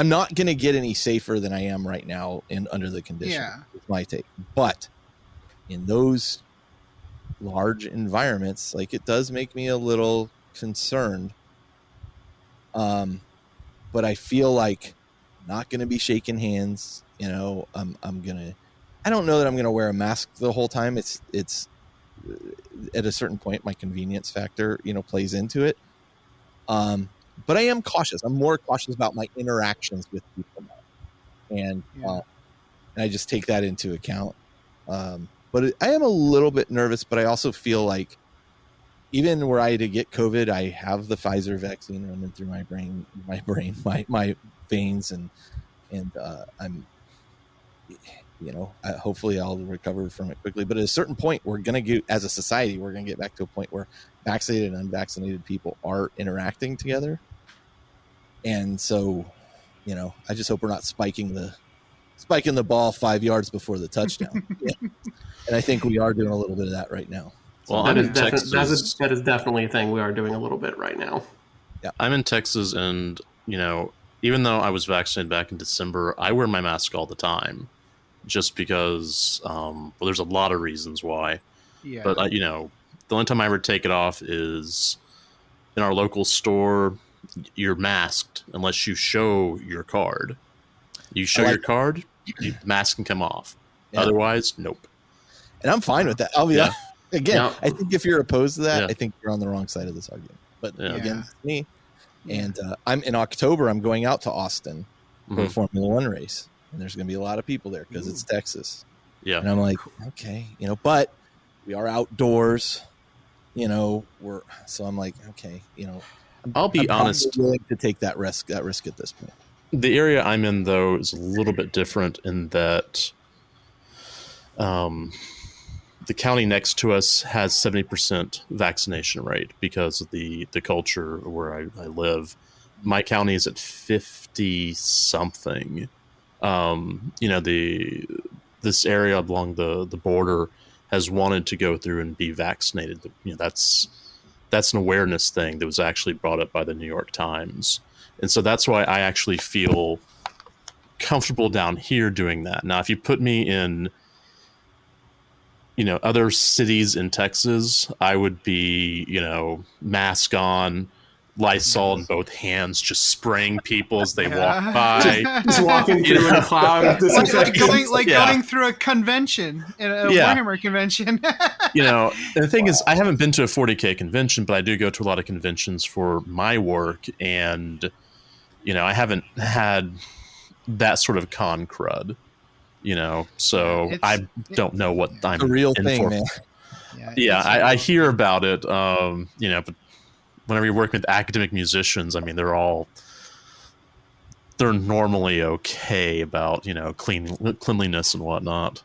not going to get any safer than I am right now under the conditions. Yeah. It's my take. But in those large environments, like, it does make me a little concerned. But I feel like not going to be shaking hands. I don't know that I'm going to wear a mask the whole time. It's at a certain point, my convenience factor, plays into it. But I am cautious. I'm more cautious about my interactions with people now. And I just take that into account. But I am a little bit nervous, but I also feel like even were I to get COVID, I have the Pfizer vaccine running through my veins, and I'm, hopefully I'll recover from it quickly. But at a certain point, we're going to get, as a society, we're going to get back to a point where vaccinated and unvaccinated people are interacting together. And so, I just hope we're not spiking the spiking the ball 5 yards before the touchdown. Yeah. And I think we are doing a little bit of that right now. Well, that I'm is in Texas. that is definitely a thing we are doing a little bit right now. Yeah. I'm in Texas, and even though I was vaccinated back in December, I wear my mask all the time, just because. There's a lot of reasons why. Yeah. But the only time I ever take it off is in our local store. You're masked unless you show your card. You show your card, the mask can come off. Yeah. Otherwise, nope. And I'm fine with that. I'll be again. Yeah. I think if you're opposed to that, I think you're on the wrong side of this argument. But again, it's me. And I'm in October. I'm going out to Austin for a Formula One race, and there's going to be a lot of people there because it's Texas. Yeah. And I'm like, okay, but we are outdoors. So I'm like, okay, I'll be honest. Willing to take that risk at this point. The area I'm in, though, is a little bit different in that the county next to us has 70% vaccination rate because of the culture where I live. My county is at 50 something. This area along the border has wanted to go through and be vaccinated. That's an awareness thing that was actually brought up by the New York Times. And so that's why I actually feel comfortable down here doing that. Now, if you put me in, other cities in Texas, I would be, mask on, Lysol in both hands, just spraying people as they walk by. Just walking through in a cloud. Going through a convention, a Warhammer convention. And the thing is, I haven't been to a 40K convention, but I do go to a lot of conventions for my work. And, I haven't had that sort of con crud, so I don't know what I'm a real in thing, for. man. I hear about it, but whenever you're working with academic musicians, I mean, they're normally okay about, cleanliness and whatnot.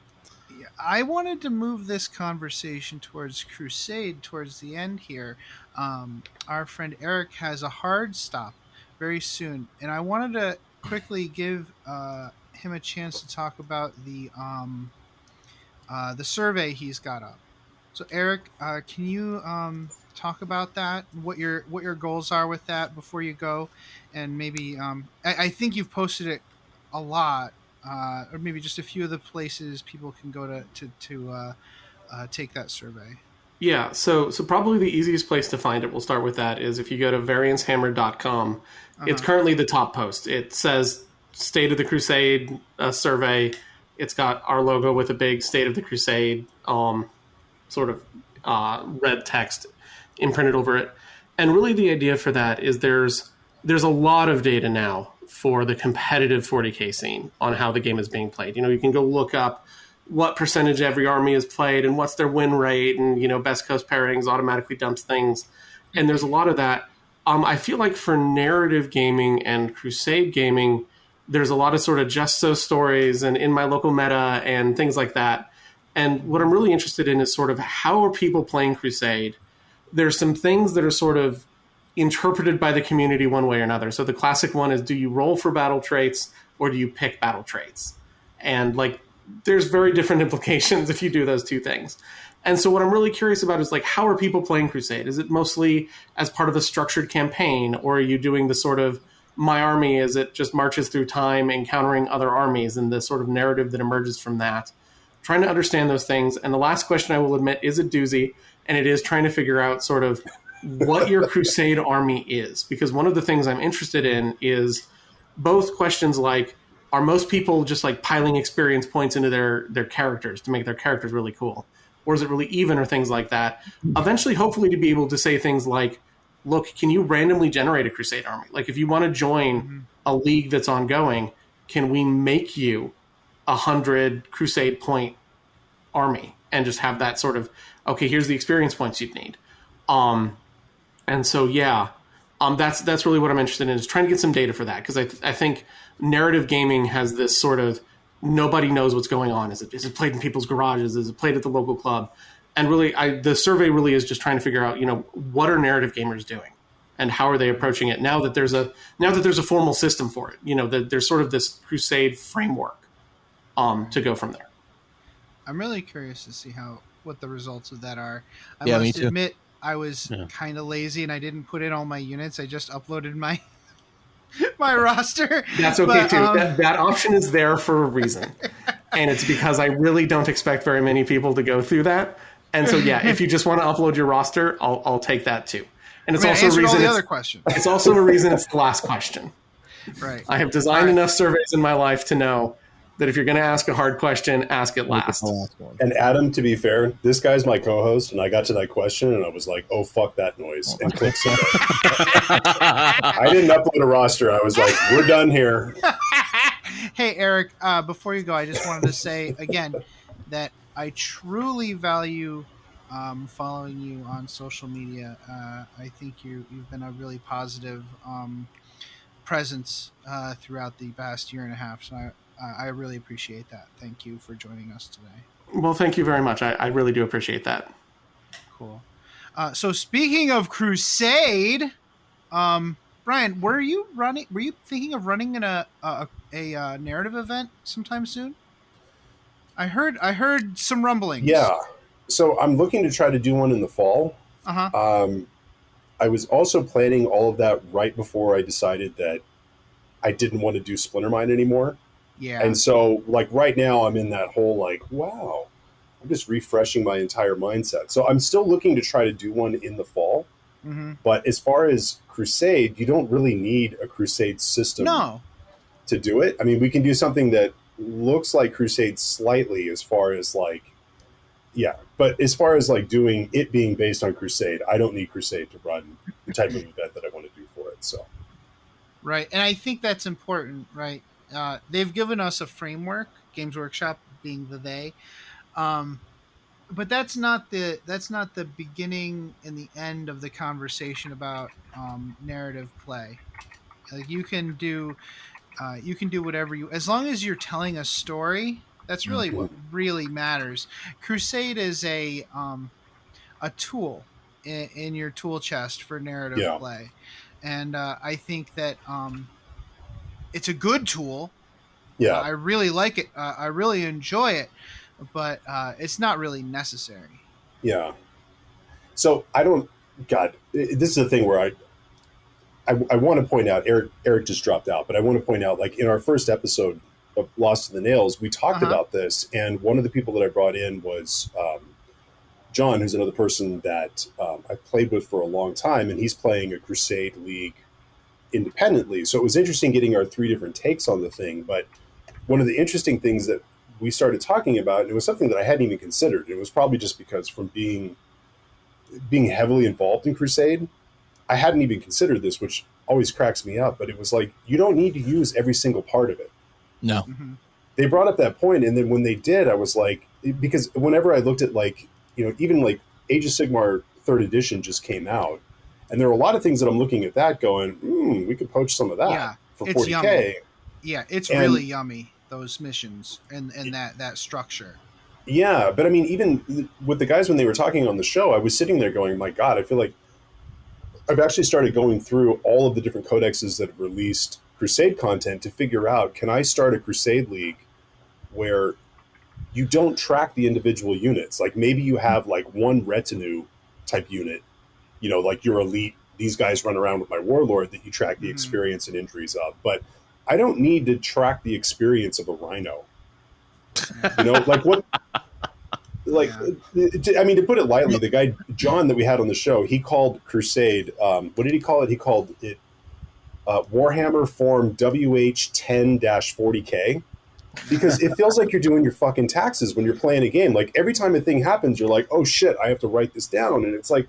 Yeah, I wanted to move this conversation towards Crusade towards the end here. Our friend Eric has a hard stop very soon, and I wanted to quickly give him a chance to talk about the survey he's got up. So Eric, can you talk about that? What your goals are with that before you go, and maybe I think you've posted it a lot, or maybe just a few of the places people can go to take that survey. Yeah, so probably the easiest place to find it, we'll start with that, is if you go to variancehammer.com. It's currently the top post. It says State of the Crusade survey. It's got our logo with a big State of the Crusade sort of red text imprinted over it. And really the idea for that is there's a lot of data now for the competitive 40K scene on how the game is being played. You can go look up what percentage every army has played and what's their win rate, and Best Coast pairings automatically dumps things. And there's a lot of that. I feel like for narrative gaming and Crusade gaming, there's a lot of sort of just so stories and in my local meta and things like that. And what I'm really interested in is sort of how are people playing Crusade? There's some things that are sort of interpreted by the community one way or another. So the classic one is, do you roll for battle traits or do you pick battle traits? And there's very different implications if you do those two things. And so what I'm really curious about is how are people playing Crusade? Is it mostly as part of a structured campaign, or are you doing the sort of my army as it just marches through time encountering other armies and the sort of narrative that emerges from that? Trying to understand those things. And the last question, I will admit, is a doozy, and it is trying to figure out sort of what your Crusade army is. Because one of the things I'm interested in is both questions like, are most people just piling experience points into their characters to make their characters really cool? Or is it really even, or things like that? Eventually, hopefully, to be able to say things like, look, can you randomly generate a Crusade army? If you want to join a league that's ongoing, can we make you 100 Crusade point army and just have that sort of, okay, here's the experience points you'd need. And so, that's really what I'm interested in, is trying to get some data for that. Because I think narrative gaming has this sort of, nobody knows what's going on. Is it played in people's garages? Is it played at the local club? And really, the survey really is just trying to figure out, what are narrative gamers doing, and how are they approaching it now that there's a formal system for it. That there's sort of this Crusade framework. to go from there. I'm really curious to see what the results of that are. I Yeah, me must too. admit, I was kind of lazy and I didn't put in all my units. I just uploaded my my roster. That's okay too. That option is there for a reason, and it's because I really don't expect very many people to go through that. And so, yeah, if you just want to upload your roster, I'll take that too. And it's also a reason. All the other questions. It's also a reason it's the last question. Right. I have designed enough surveys in my life to know that if you're going to ask a hard question, ask it last. And Adam, to be fair, this guy's my co-host, and I got to that question, and I was like, "Oh fuck that noise!" and clicked submit. I didn't upload a roster. I was like, "We're done here." Hey, Eric. Before you go, I just wanted to say again that I truly value following you on social media. I think you've been a really positive presence throughout the past year and a half. So I really appreciate that. Thank you for joining us today. Well, thank you very much. I really do appreciate that. Cool. So speaking of Crusade, Brian, were you thinking of running a narrative event sometime soon? I heard some rumblings. Yeah. So I'm looking to try to do one in the fall. Uh-huh. I was also planning all of that right before I decided that I didn't want to do Splintermine anymore. Yeah. And so, like, right now I'm in that whole, like, wow, I'm just refreshing my entire mindset. So I'm still looking to try to do one in the fall. Mm-hmm. But as far as Crusade, you don't really need a Crusade system to do it. I mean, we can do something that looks like Crusade slightly as far as, like, yeah. But as far as, like, doing it being based on Crusade, I don't need Crusade to run the type of event that I want to do for it. So. Right. And I think that's important, right? They've given us a framework, Games Workshop being the they, but that's not the beginning and the end of the conversation about narrative play. Like you can do whatever as long as you're telling a story. That's really what really matters. Crusade is a tool in your tool chest for narrative play, and I think that it's a good tool. Yeah, I really like it. I really enjoy it, but it's not really necessary. Yeah. So I don't. God, this is the thing where I want to point out. Eric just dropped out, but I want to point out, like in our first episode of Lost in the Nails, we talked about this, and one of the people that I brought in was John, who's another person that I've played with for a long time, and he's playing a Crusade League independently. So it was interesting getting our three different takes on the thing. But one of the interesting things that we started talking about, and it was something that I hadn't even considered. It was probably just because from being heavily involved in Crusade, I hadn't even considered this, which always cracks me up. But it was like, you don't need to use every single part of it. No. Mm-hmm. They brought up that point, and then when they did, I was like, because whenever I looked at, like, you know, even like Age of Sigmar 3rd edition just came out, and there are a lot of things that I'm looking at that going, we could poach some of that for 40K. Yummy. Yeah, it's really yummy, those missions and that structure. Yeah, but I mean, even with the guys when they were talking on the show, I was sitting there going, my God, I feel like I've actually started going through all of the different codexes that have released Crusade content to figure out, can I start a Crusade League where you don't track the individual units? Like maybe you have like one retinue type unit, you know, like your elite, these guys run around with my warlord that you track the experience and injuries of. But I don't need to track the experience of a rhino. You know, like what... Like, I mean, to put it lightly, the guy, John, that we had on the show, he called Crusade, what did he call it? He called it Warhammer Form WH10-40K, because it feels like you're doing your fucking taxes when you're playing a game. Like, every time a thing happens, you're like, oh, shit, I have to write this down. And it's like,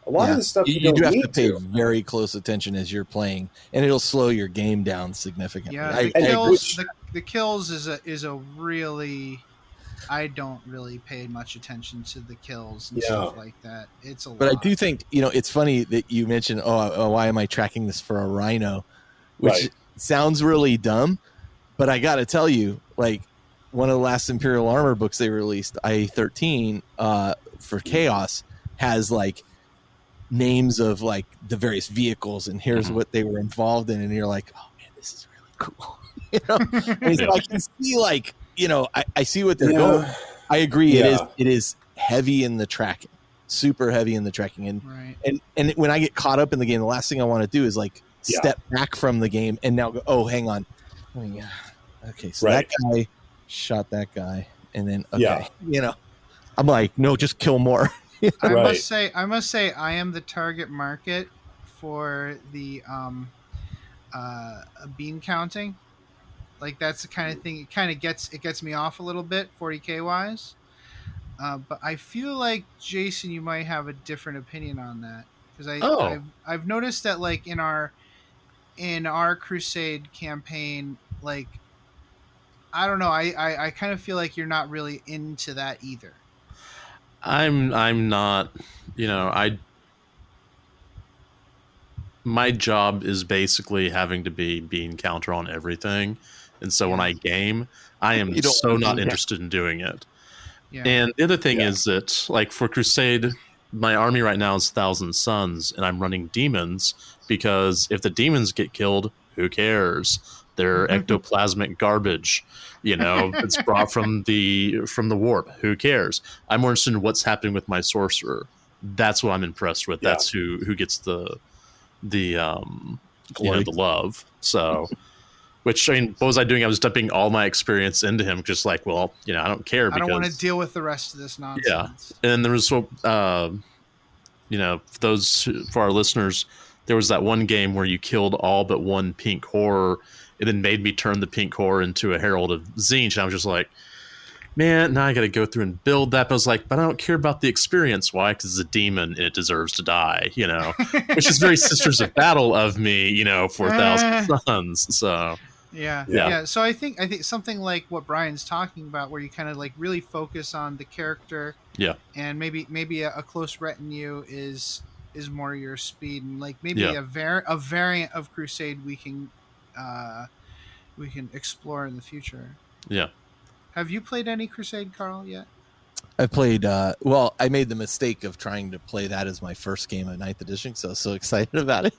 a lot of this stuff you don't have need to pay very close attention as you're playing, and it'll slow your game down significantly. Yeah, the kills is a really... I don't really pay much attention to the kills and stuff like that. It's a lot. But I do think, you know, it's funny that you mentioned, why am I tracking this for a rhino? Which sounds really dumb, but I got to tell you, like, one of the last Imperial Armor books they released, IA-13, for Chaos, has, like, names of, like, the various vehicles, and here's what they were involved in, and you're like, oh, man, this is really cool. You know? And so I can see, like, I see what they're going. I agree. Yeah. It is heavy in the tracking, super heavy in the tracking. And when I get caught up in the game, the last thing I want to do is like step back from the game and now go, oh, hang on. Oh, yeah. Okay. So that guy shot that guy. And then, I'm like, no, just kill more. I must say, I am the target market for the bean counting. Like that's the kind of thing. It kind of gets me off a little bit, 40K wise. But I feel like Jason, you might have a different opinion on that because I've noticed that like in our Crusade campaign, like I don't know, I kind of feel like you're not really into that either. I'm not, my job is basically having to be bean counter on everything. And so when I game, I am so not interested in doing it. Yeah. And the other thing is that, like, for Crusade, my army right now is 1,000 Suns, and I'm running demons because if the demons get killed, who cares? They're ectoplasmic garbage. It's brought from the warp. Who cares? I'm more interested in what's happening with my sorcerer. That's what I'm impressed with. That's who gets the love. So, which what was I doing? I was dumping all my experience into him, just like, well, I don't care. Because, I don't want to deal with the rest of this nonsense. Yeah, and then there was for our listeners, there was that one game where you killed all but one pink horror. It then made me turn the pink horror into a Herald of Tzeentch. And I was just like, man, now I got to go through and build that. But I was like, but I don't care about the experience. Why? Because it's a demon and it deserves to die, which is very Sisters of Battle of me, for 1,000 Suns. So yeah. So I think something like what Brian's talking about, where you kind of like really focus on the character, and maybe a close retinue is more your speed, and like maybe a variant of Crusade we can explore in the future. Yeah. Have you played any Crusade, Carl, yet? I played, I made the mistake of trying to play that as my first game of 9th edition, so I was so excited about it.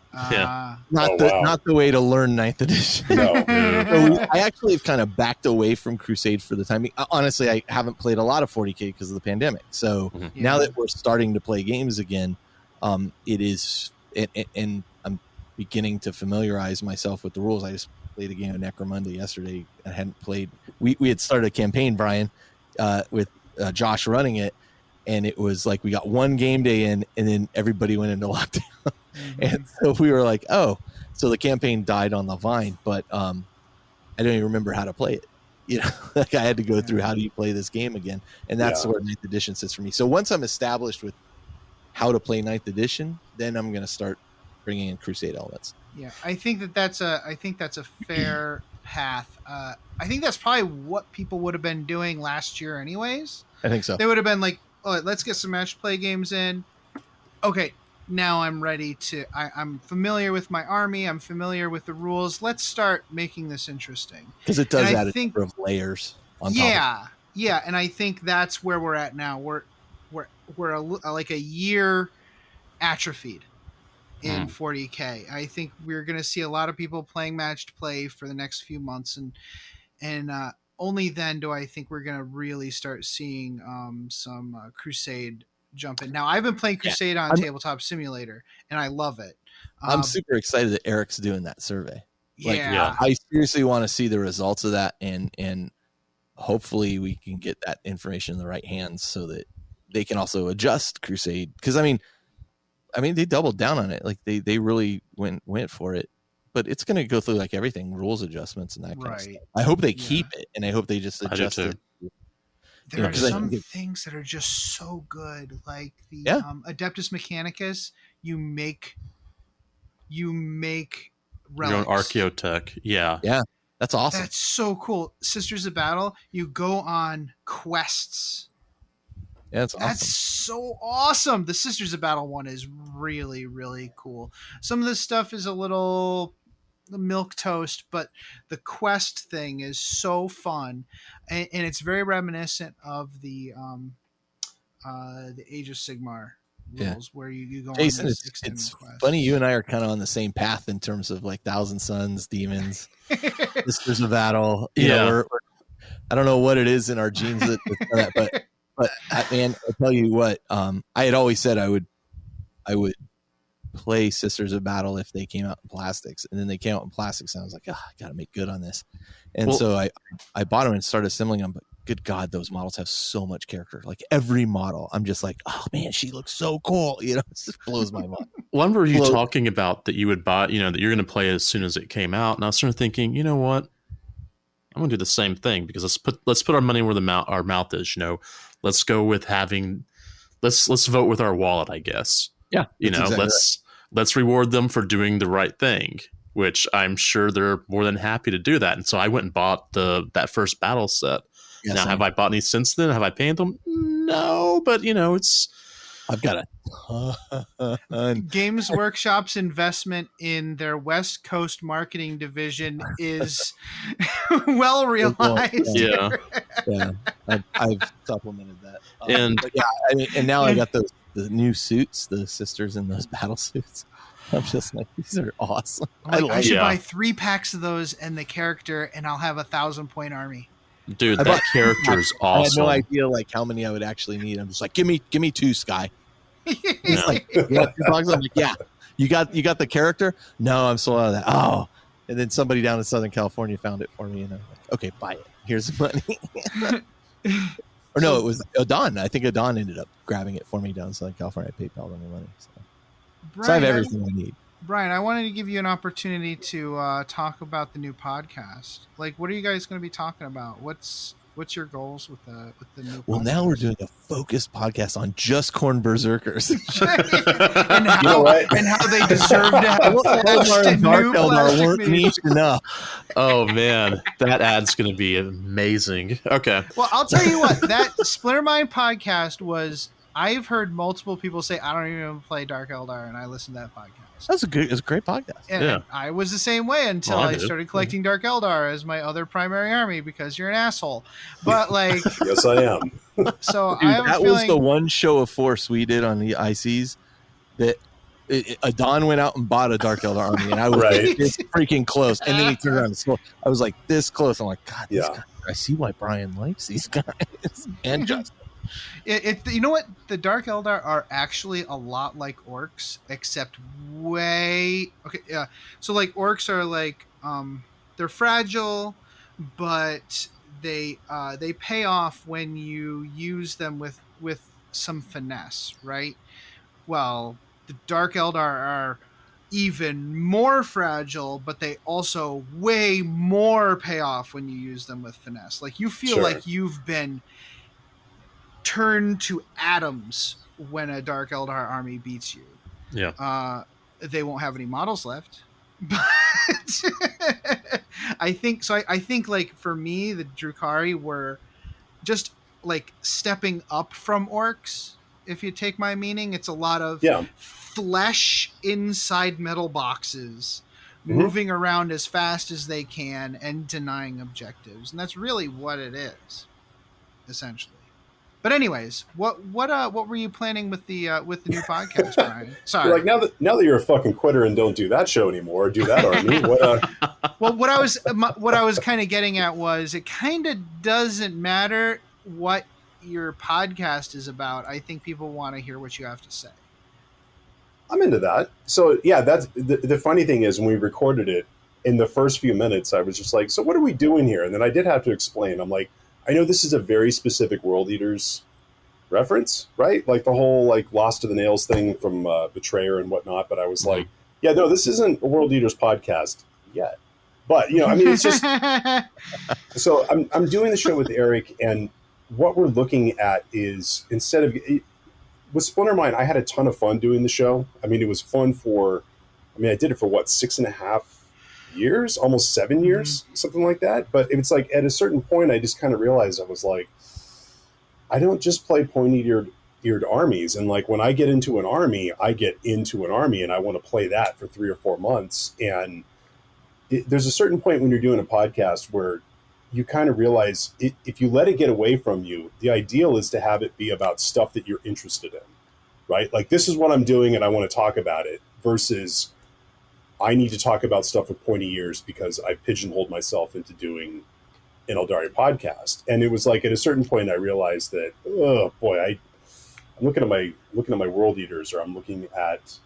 Not the way to learn 9th edition. No. So I actually have kind of backed away from Crusade for the time being. Honestly, I haven't played a lot of 40K because of the pandemic. So now that we're starting to play games again, it is, and I'm beginning to familiarize myself with the rules. I just played a game of Necromunda yesterday. I hadn't played. We had started a campaign, Brian, with Josh running it, and it was like we got one game day in, and then everybody went into lockdown, and so we were like, oh, so the campaign died on the vine. But I don't even remember how to play it. Like I had to go through how do you play this game again, and that's where 9th edition sits for me. So once I'm established with how to play 9th edition, then I'm going to start bringing in Crusade elements. Yeah, I think that's a fair path. I think that's probably what people would have been doing last year anyways. I think so. They would have been like, oh, let's get some match play games in. Okay, now I'm ready to, I'm familiar with my army. I'm familiar with the rules. Let's start making this interesting. Because it does add a number of layers on top. Yeah, and I think that's where we're at now. We're like a year atrophied in 40K. I think we're going to see a lot of people playing matched play for the next few months, and only then do I think we're going to really start seeing some Crusade jump in. Now, I've been playing Crusade on Tabletop Simulator, and I love it. I'm super excited that Eric's doing that survey. I seriously want to see the results of that, and hopefully we can get that information in the right hands so that they can also adjust Crusade. Because I mean, they doubled down on it. Like they really went for it. But it's going to go through like everything, rules adjustments and that kind of stuff. I hope they keep it, and I hope they just adjust it. There are some things that are just so good, like the Adeptus Mechanicus. You make relics. Your own Archaeotech. Yeah, that's awesome. That's so cool. Sisters of Battle. You go on quests. Yeah, that's awesome. That's so awesome. The Sisters of Battle one is really, really cool. Some of this stuff is a little milquetoast, but the quest thing is so fun, and it's very reminiscent of the Age of Sigmar rules, where you go Jason, on this extended quest. Funny, you and I are kind of on the same path in terms of like Thousand Suns, Demons, Sisters of Battle. You know, I don't know what it is in our genes that, but man, I'll tell you what, I had always said I would play Sisters of Battle if they came out in plastics, and then they came out in plastics, and I was like, I gotta make good on this. And so I bought them and started assembling them, but good God, those models have so much character. Like every model, I'm just like, oh man, she looks so cool. You know, it just blows my mind. Well, I remember you talking about that you would buy, you know, that you're going to play as soon as it came out. And I was sort of thinking, you know what? I'm going to do the same thing, because let's put our money where our mouth is. You know, let's go with let's vote with our wallet, I guess. Yeah. You know, exactly let's reward them for doing the right thing, which I'm sure they're more than happy to do that. And so I went and bought that first battle set. Yes, now, have I bought any since then? Have I painted them? No, but you know, I've got a ton. Games Workshop's investment in their West Coast marketing division is well realized. Yeah, yeah. I've supplemented that, and now I got the new suits, the sisters in those battle suits. I'm just like, these are awesome. I should buy 3 packs of those and the character, and I'll have a 1,000-point army. Dude, that character is awesome. I had no idea like how many I would actually need. I'm just like, give me 2, Sky. He's like, I'm like, yeah. You got the character? No, I'm sold out of that. Oh, and then somebody down in Southern California found it for me, and I'm like, okay, buy it. Here's the money. Or no, it was Adon. I think Adon ended up grabbing it for me down in Southern California. I PayPal them the money. So I have everything I need. Brian, I wanted to give you an opportunity to talk about the new podcast. Like, what are you guys going to be talking about? What's your goals with the new podcast? Well, now we're doing a focused podcast on just corn berserkers. and how they deserve to have plastic weren't niche enough. Oh, man. That ad's going to be amazing. Okay. Well, I'll tell you what. That Splinter Mind podcast was... I've heard multiple people say, I don't even play Dark Eldar, and I listen to that podcast. It's a great podcast. And I was the same way until I started collecting Dark Eldar as my other primary army, because you're an asshole. But like, yes, I am. So dude, I have that a feeling... was the one show of force we did on the ICs that Adon went out and bought a Dark Eldar army, and I was like, this freaking close. And then he turned around and spoke. I was like, this close. I'm like, God, these guys, I see why Brian likes these guys. And Justin. You know what? The Dark Eldar are actually a lot like orcs, except way... Okay, yeah. So, like, orcs are, like, they're fragile, but they pay off when you use them with some finesse, right? Well, the Dark Eldar are even more fragile, but they also way more pay off when you use them with finesse. Like, you feel like you've been... turned to atoms when a Dark Eldar army beats you. Yeah. They won't have any models left. But I think like for me, the Drukhari were just like stepping up from orcs. If you take my meaning, it's a lot of flesh inside metal boxes, moving around as fast as they can and denying objectives. And that's really what it is, essentially. But anyways, what were you planning with the new podcast, Brian? Sorry. Like now that you're a fucking quitter and don't do that show anymore, or do that army. Well, what I was kind of getting at was it kind of doesn't matter what your podcast is about. I think people want to hear what you have to say. I'm into that. So yeah, that's the funny thing is when we recorded it in the first few minutes, I was just like, so what are we doing here? And then I did have to explain. I'm like, I know this is a very specific World Eaters reference, right? Like the whole like Lost to the Nails thing from Betrayer and whatnot. But I was like, yeah, no, this isn't a World Eaters podcast yet. But you know, I mean, it's just so I'm doing the show with Eric, and what we're looking at is instead of with Splinter Mind, I had a ton of fun doing the show. I mean, it was fun I did it for what 6.5 years, almost 7 years, something like that. But it's like at a certain point, I just kind of realized I was like, I don't just play pointy-eared armies. And like when I get into an army, and I want to play that for 3 or 4 months. And there's a certain point when you're doing a podcast where you kind of realize if you let it get away from you, the ideal is to have it be about stuff that you're interested in, right? Like this is what I'm doing and I want to talk about it versus I need to talk about stuff with pointy ears because I pigeonholed myself into doing in Eldari podcast. And it was like at a certain point I realized that, oh boy, I'm looking at my World Eaters, or I'm looking at,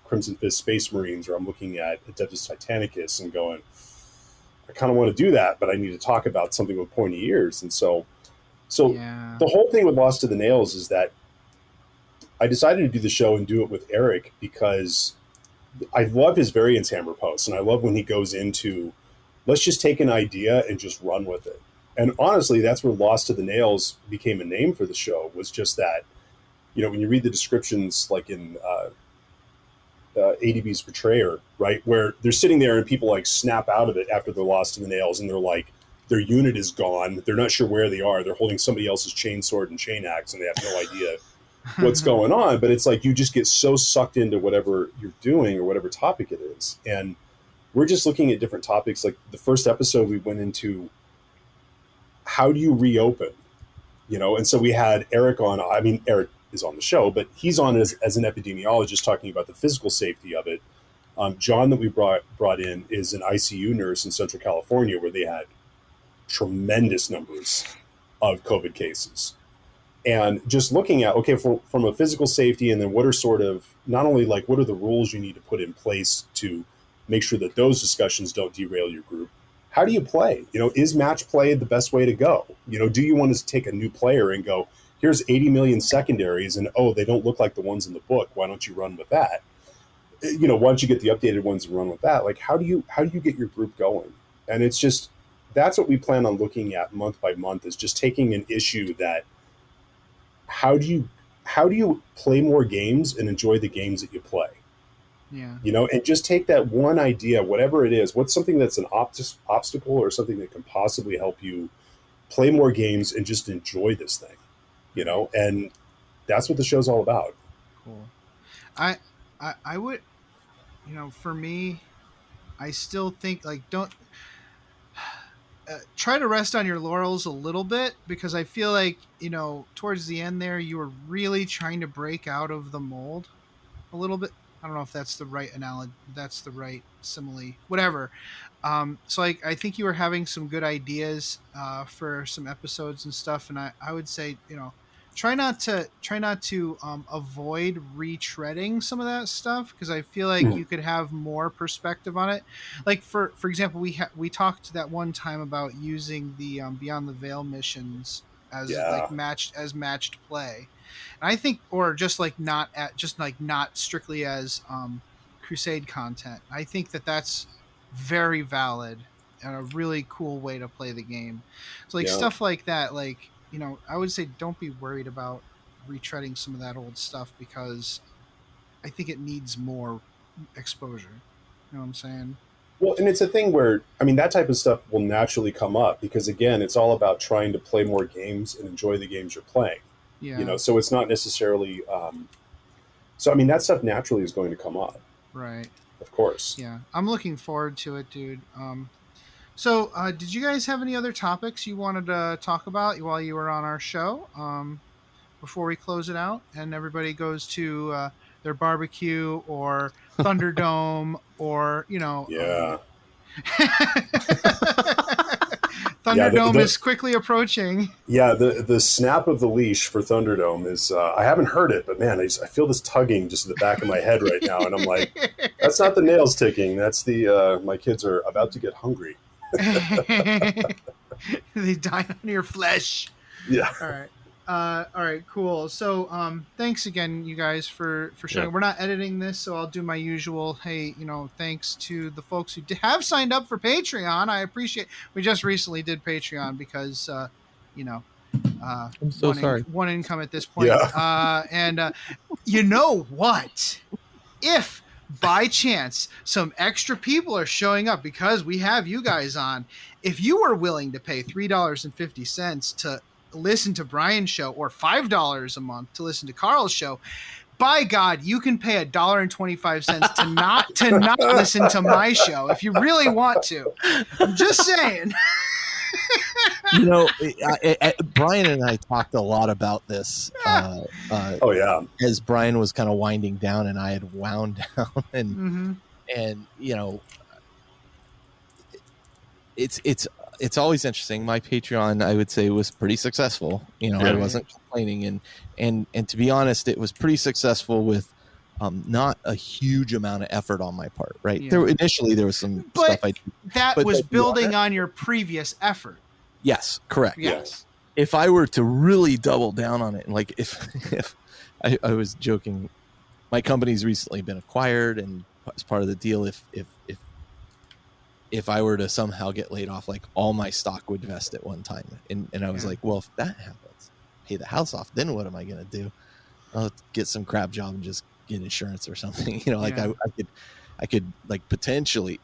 Crimson Fist Space Marines, or I'm looking at Adeptus Titanicus and going, I kind of want to do that, but I need to talk about something with pointy ears. And so the whole thing with Lost to the Nails is that I decided to do the show and do it with Eric because I love his Variance Hammer posts, and I love when he goes into, let's just take an idea and just run with it. And honestly, that's where Lost to the Nails became a name for the show, was just that, when you read the descriptions, like in ADB's Betrayer, right, where they're sitting there and people like snap out of it after they're lost to the nails, and they're like, their unit is gone. They're not sure where they are. They're holding somebody else's chainsword and chain axe, and they have no idea what's going on. But it's like you just get so sucked into whatever you're doing or whatever topic it is. And we're just looking at different topics. Like the first episode, we went into how do you reopen, and so we had Eric on. I mean, Eric is on the show, but he's on as an epidemiologist talking about the physical safety of it. John, that we brought in, is an ICU nurse in Central California, where they had tremendous numbers of COVID cases. And just looking at, okay, from a physical safety, and then what are sort of, not only like what are the rules you need to put in place to make sure that those discussions don't derail your group? How do you play? Is match play the best way to go? Do you want to take a new player and go, here's 80 million secondaries, and they don't look like the ones in the book. Why don't you run with that? Why don't you get the updated ones and run with that? Like, how do you get your group going? And it's just, that's what we plan on looking at month by month, is just taking an issue that, how do you play more games and enjoy the games that you play? Yeah. And just take that one idea, whatever it is, what's something that's an obstacle or something that can possibly help you play more games and just enjoy this thing. And that's what the show's all about. Cool. I would, for me, I still think, like, don't try to rest on your laurels a little bit, because I feel like, towards the end there, you were really trying to break out of the mold a little bit. I don't know if that's the right analogy, that's the right simile, whatever. So I think you were having some good ideas for some episodes and stuff, and I would say, try not to avoid retreading some of that stuff, because I feel like you could have more perspective on it. Like for example, we talked that one time about using the Beyond the Veil missions as matched play. And I think, or just not strictly as Crusade content. I think that's very valid and a really cool way to play the game. So stuff like that, I would say don't be worried about retreading some of that old stuff, because I think it needs more exposure. You know what I'm saying? Well, and it's a thing where, that type of stuff will naturally come up, because again, it's all about trying to play more games and enjoy the games you're playing. Yeah. So it's not necessarily, that stuff naturally is going to come up. Right. Of course. Yeah. I'm looking forward to it, dude. So, did you guys have any other topics you wanted to talk about while you were on our show, before we close it out and everybody goes to their barbecue or Thunderdome or, Yeah. Thunderdome is quickly approaching. Yeah, the snap of the leash for Thunderdome is, I haven't heard it, but man, I feel this tugging just in the back of my head right now. And I'm like, that's not the nails ticking. That's my kids are about to get hungry. They dine on your flesh. Yeah. All right, cool. So, thanks again, you guys, for showing. Yeah. We're not editing this, so I'll do my usual. Hey, thanks to the folks who have signed up for Patreon. I appreciate. We just recently did Patreon because, I'm so sorry. One income at this point. Yeah. And you know what? If by chance some extra people are showing up because we have you guys on, if you are willing to pay $3.50 to listen to Brian's show, or $5 a month to listen to Carl's show, by God, you can pay $1.25 to not listen to my show if you really want to. I'm just saying. Brian and I talked a lot about this. As Brian was kind of winding down and I had wound down, and it's it's always interesting. My Patreon, I would say, was pretty successful. I wasn't complaining, and to be honest, it was pretty successful with not a huge amount of effort on my part. Right. Yeah. Initially there was some stuff I did. That was building on your previous effort. Yes, correct. Yes. If I were to really double down on it, like if I was joking, my company's recently been acquired, and as part of the deal, if I were to somehow get laid off, like all my stock would vest at one time. And I was like, well, if that happens, pay the house off, then what am I going to do? I'll get some crap job and just get insurance or something. I could like potentially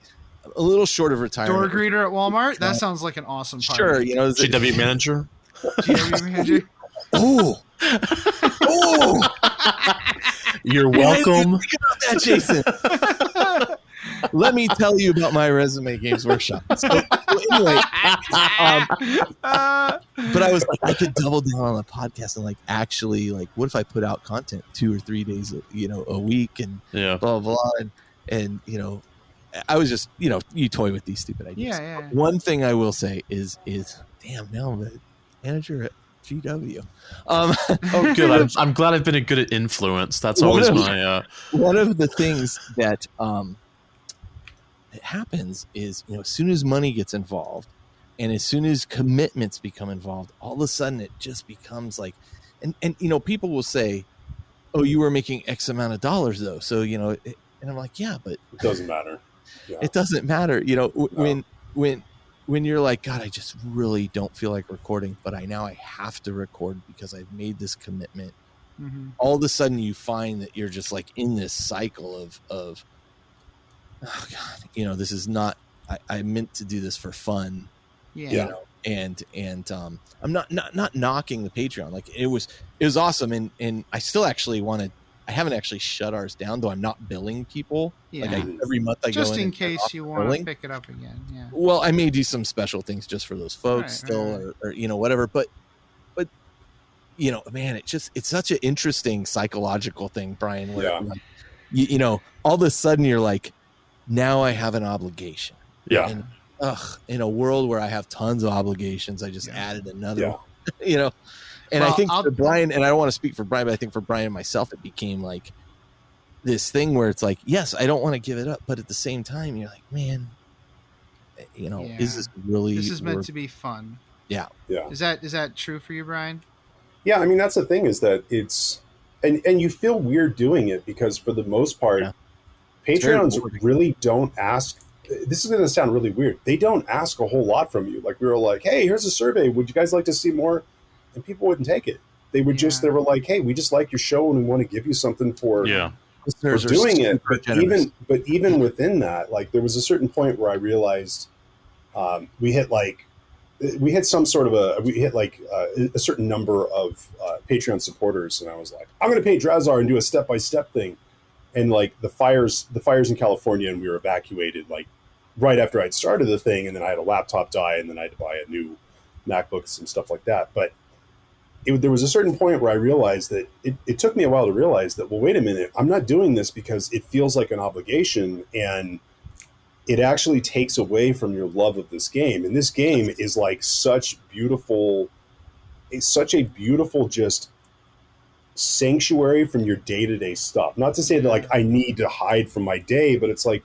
a little short of retirement. Door greeter at Walmart. That sounds like an awesome part. Sure. GW manager. GW manager. Oh, you're welcome. Think about that, Jason. Let me tell you about my resume Games Workshop. So anyway, but I was like, I could double down on the podcast and like actually like, what if I put out content 2 or 3 days, a week, and blah blah blah, and I was just you toy with these stupid ideas. Yeah. One thing I will say is damn, now I'm the manager at GW. Oh, good. I'm glad I've been a good at influence. That's always my. One of the things that happens is as soon as money gets involved, and as soon as commitments become involved, all of a sudden it just becomes like, and people will say, "Oh, you were making X amount of dollars though," so and I'm like, "Yeah, but it doesn't matter." Yeah. It doesn't matter, when you're like, God, I just really don't feel like recording, but I have to record because I've made this commitment. Mm-hmm. All of a sudden you find that you're just like in this cycle of oh God, this is not, I meant to do this for fun. Yeah. And I'm not knocking the Patreon. Like it was awesome. And I still actually I haven't actually shut ours down, though I'm not billing people. Yeah. Like every month I just go in case you want to pick it up again. Yeah. Well, I may do some special things just for those folks or whatever. But man, it's such an interesting psychological thing, Brian, where like, all of a sudden you're like, now I have an obligation. Yeah. And in a world where I have tons of obligations, I just added another one, And I think for Brian, and I don't want to speak for Brian, but I think for Brian and myself, it became like this thing where it's like, yes, I don't want to give it up, but at the same time, you're like, man, is this really? This is meant to be fun. Yeah. Yeah. Is that true for you, Brian? Yeah, I mean that's the thing is that it's, and you feel weird doing it because for the most part, Patreons really don't ask. This is going to sound really weird. They don't ask a whole lot from you. Like we were like, hey, here's a survey. Would you guys like to see more? And people wouldn't take it. They would they were like, hey, we just like your show and we want to give you something for doing it. But even within that, like there was a certain point where I realized we hit some sort of a certain number of Patreon supporters, and I was like, I'm going to pay Drazar and do a step-by-step thing. And like the fires in California, and we were evacuated like right after I'd started the thing, and then I had a laptop die, and then I had to buy a new MacBooks and stuff like that. But there was a certain point where I realized that it took me a while to realize that, well, wait a minute, I'm not doing this because it feels like an obligation, and it actually takes away from your love of this game. And this game is like such a beautiful just sanctuary from your day-to-day stuff. Not to say that like I need to hide from my day, but it's like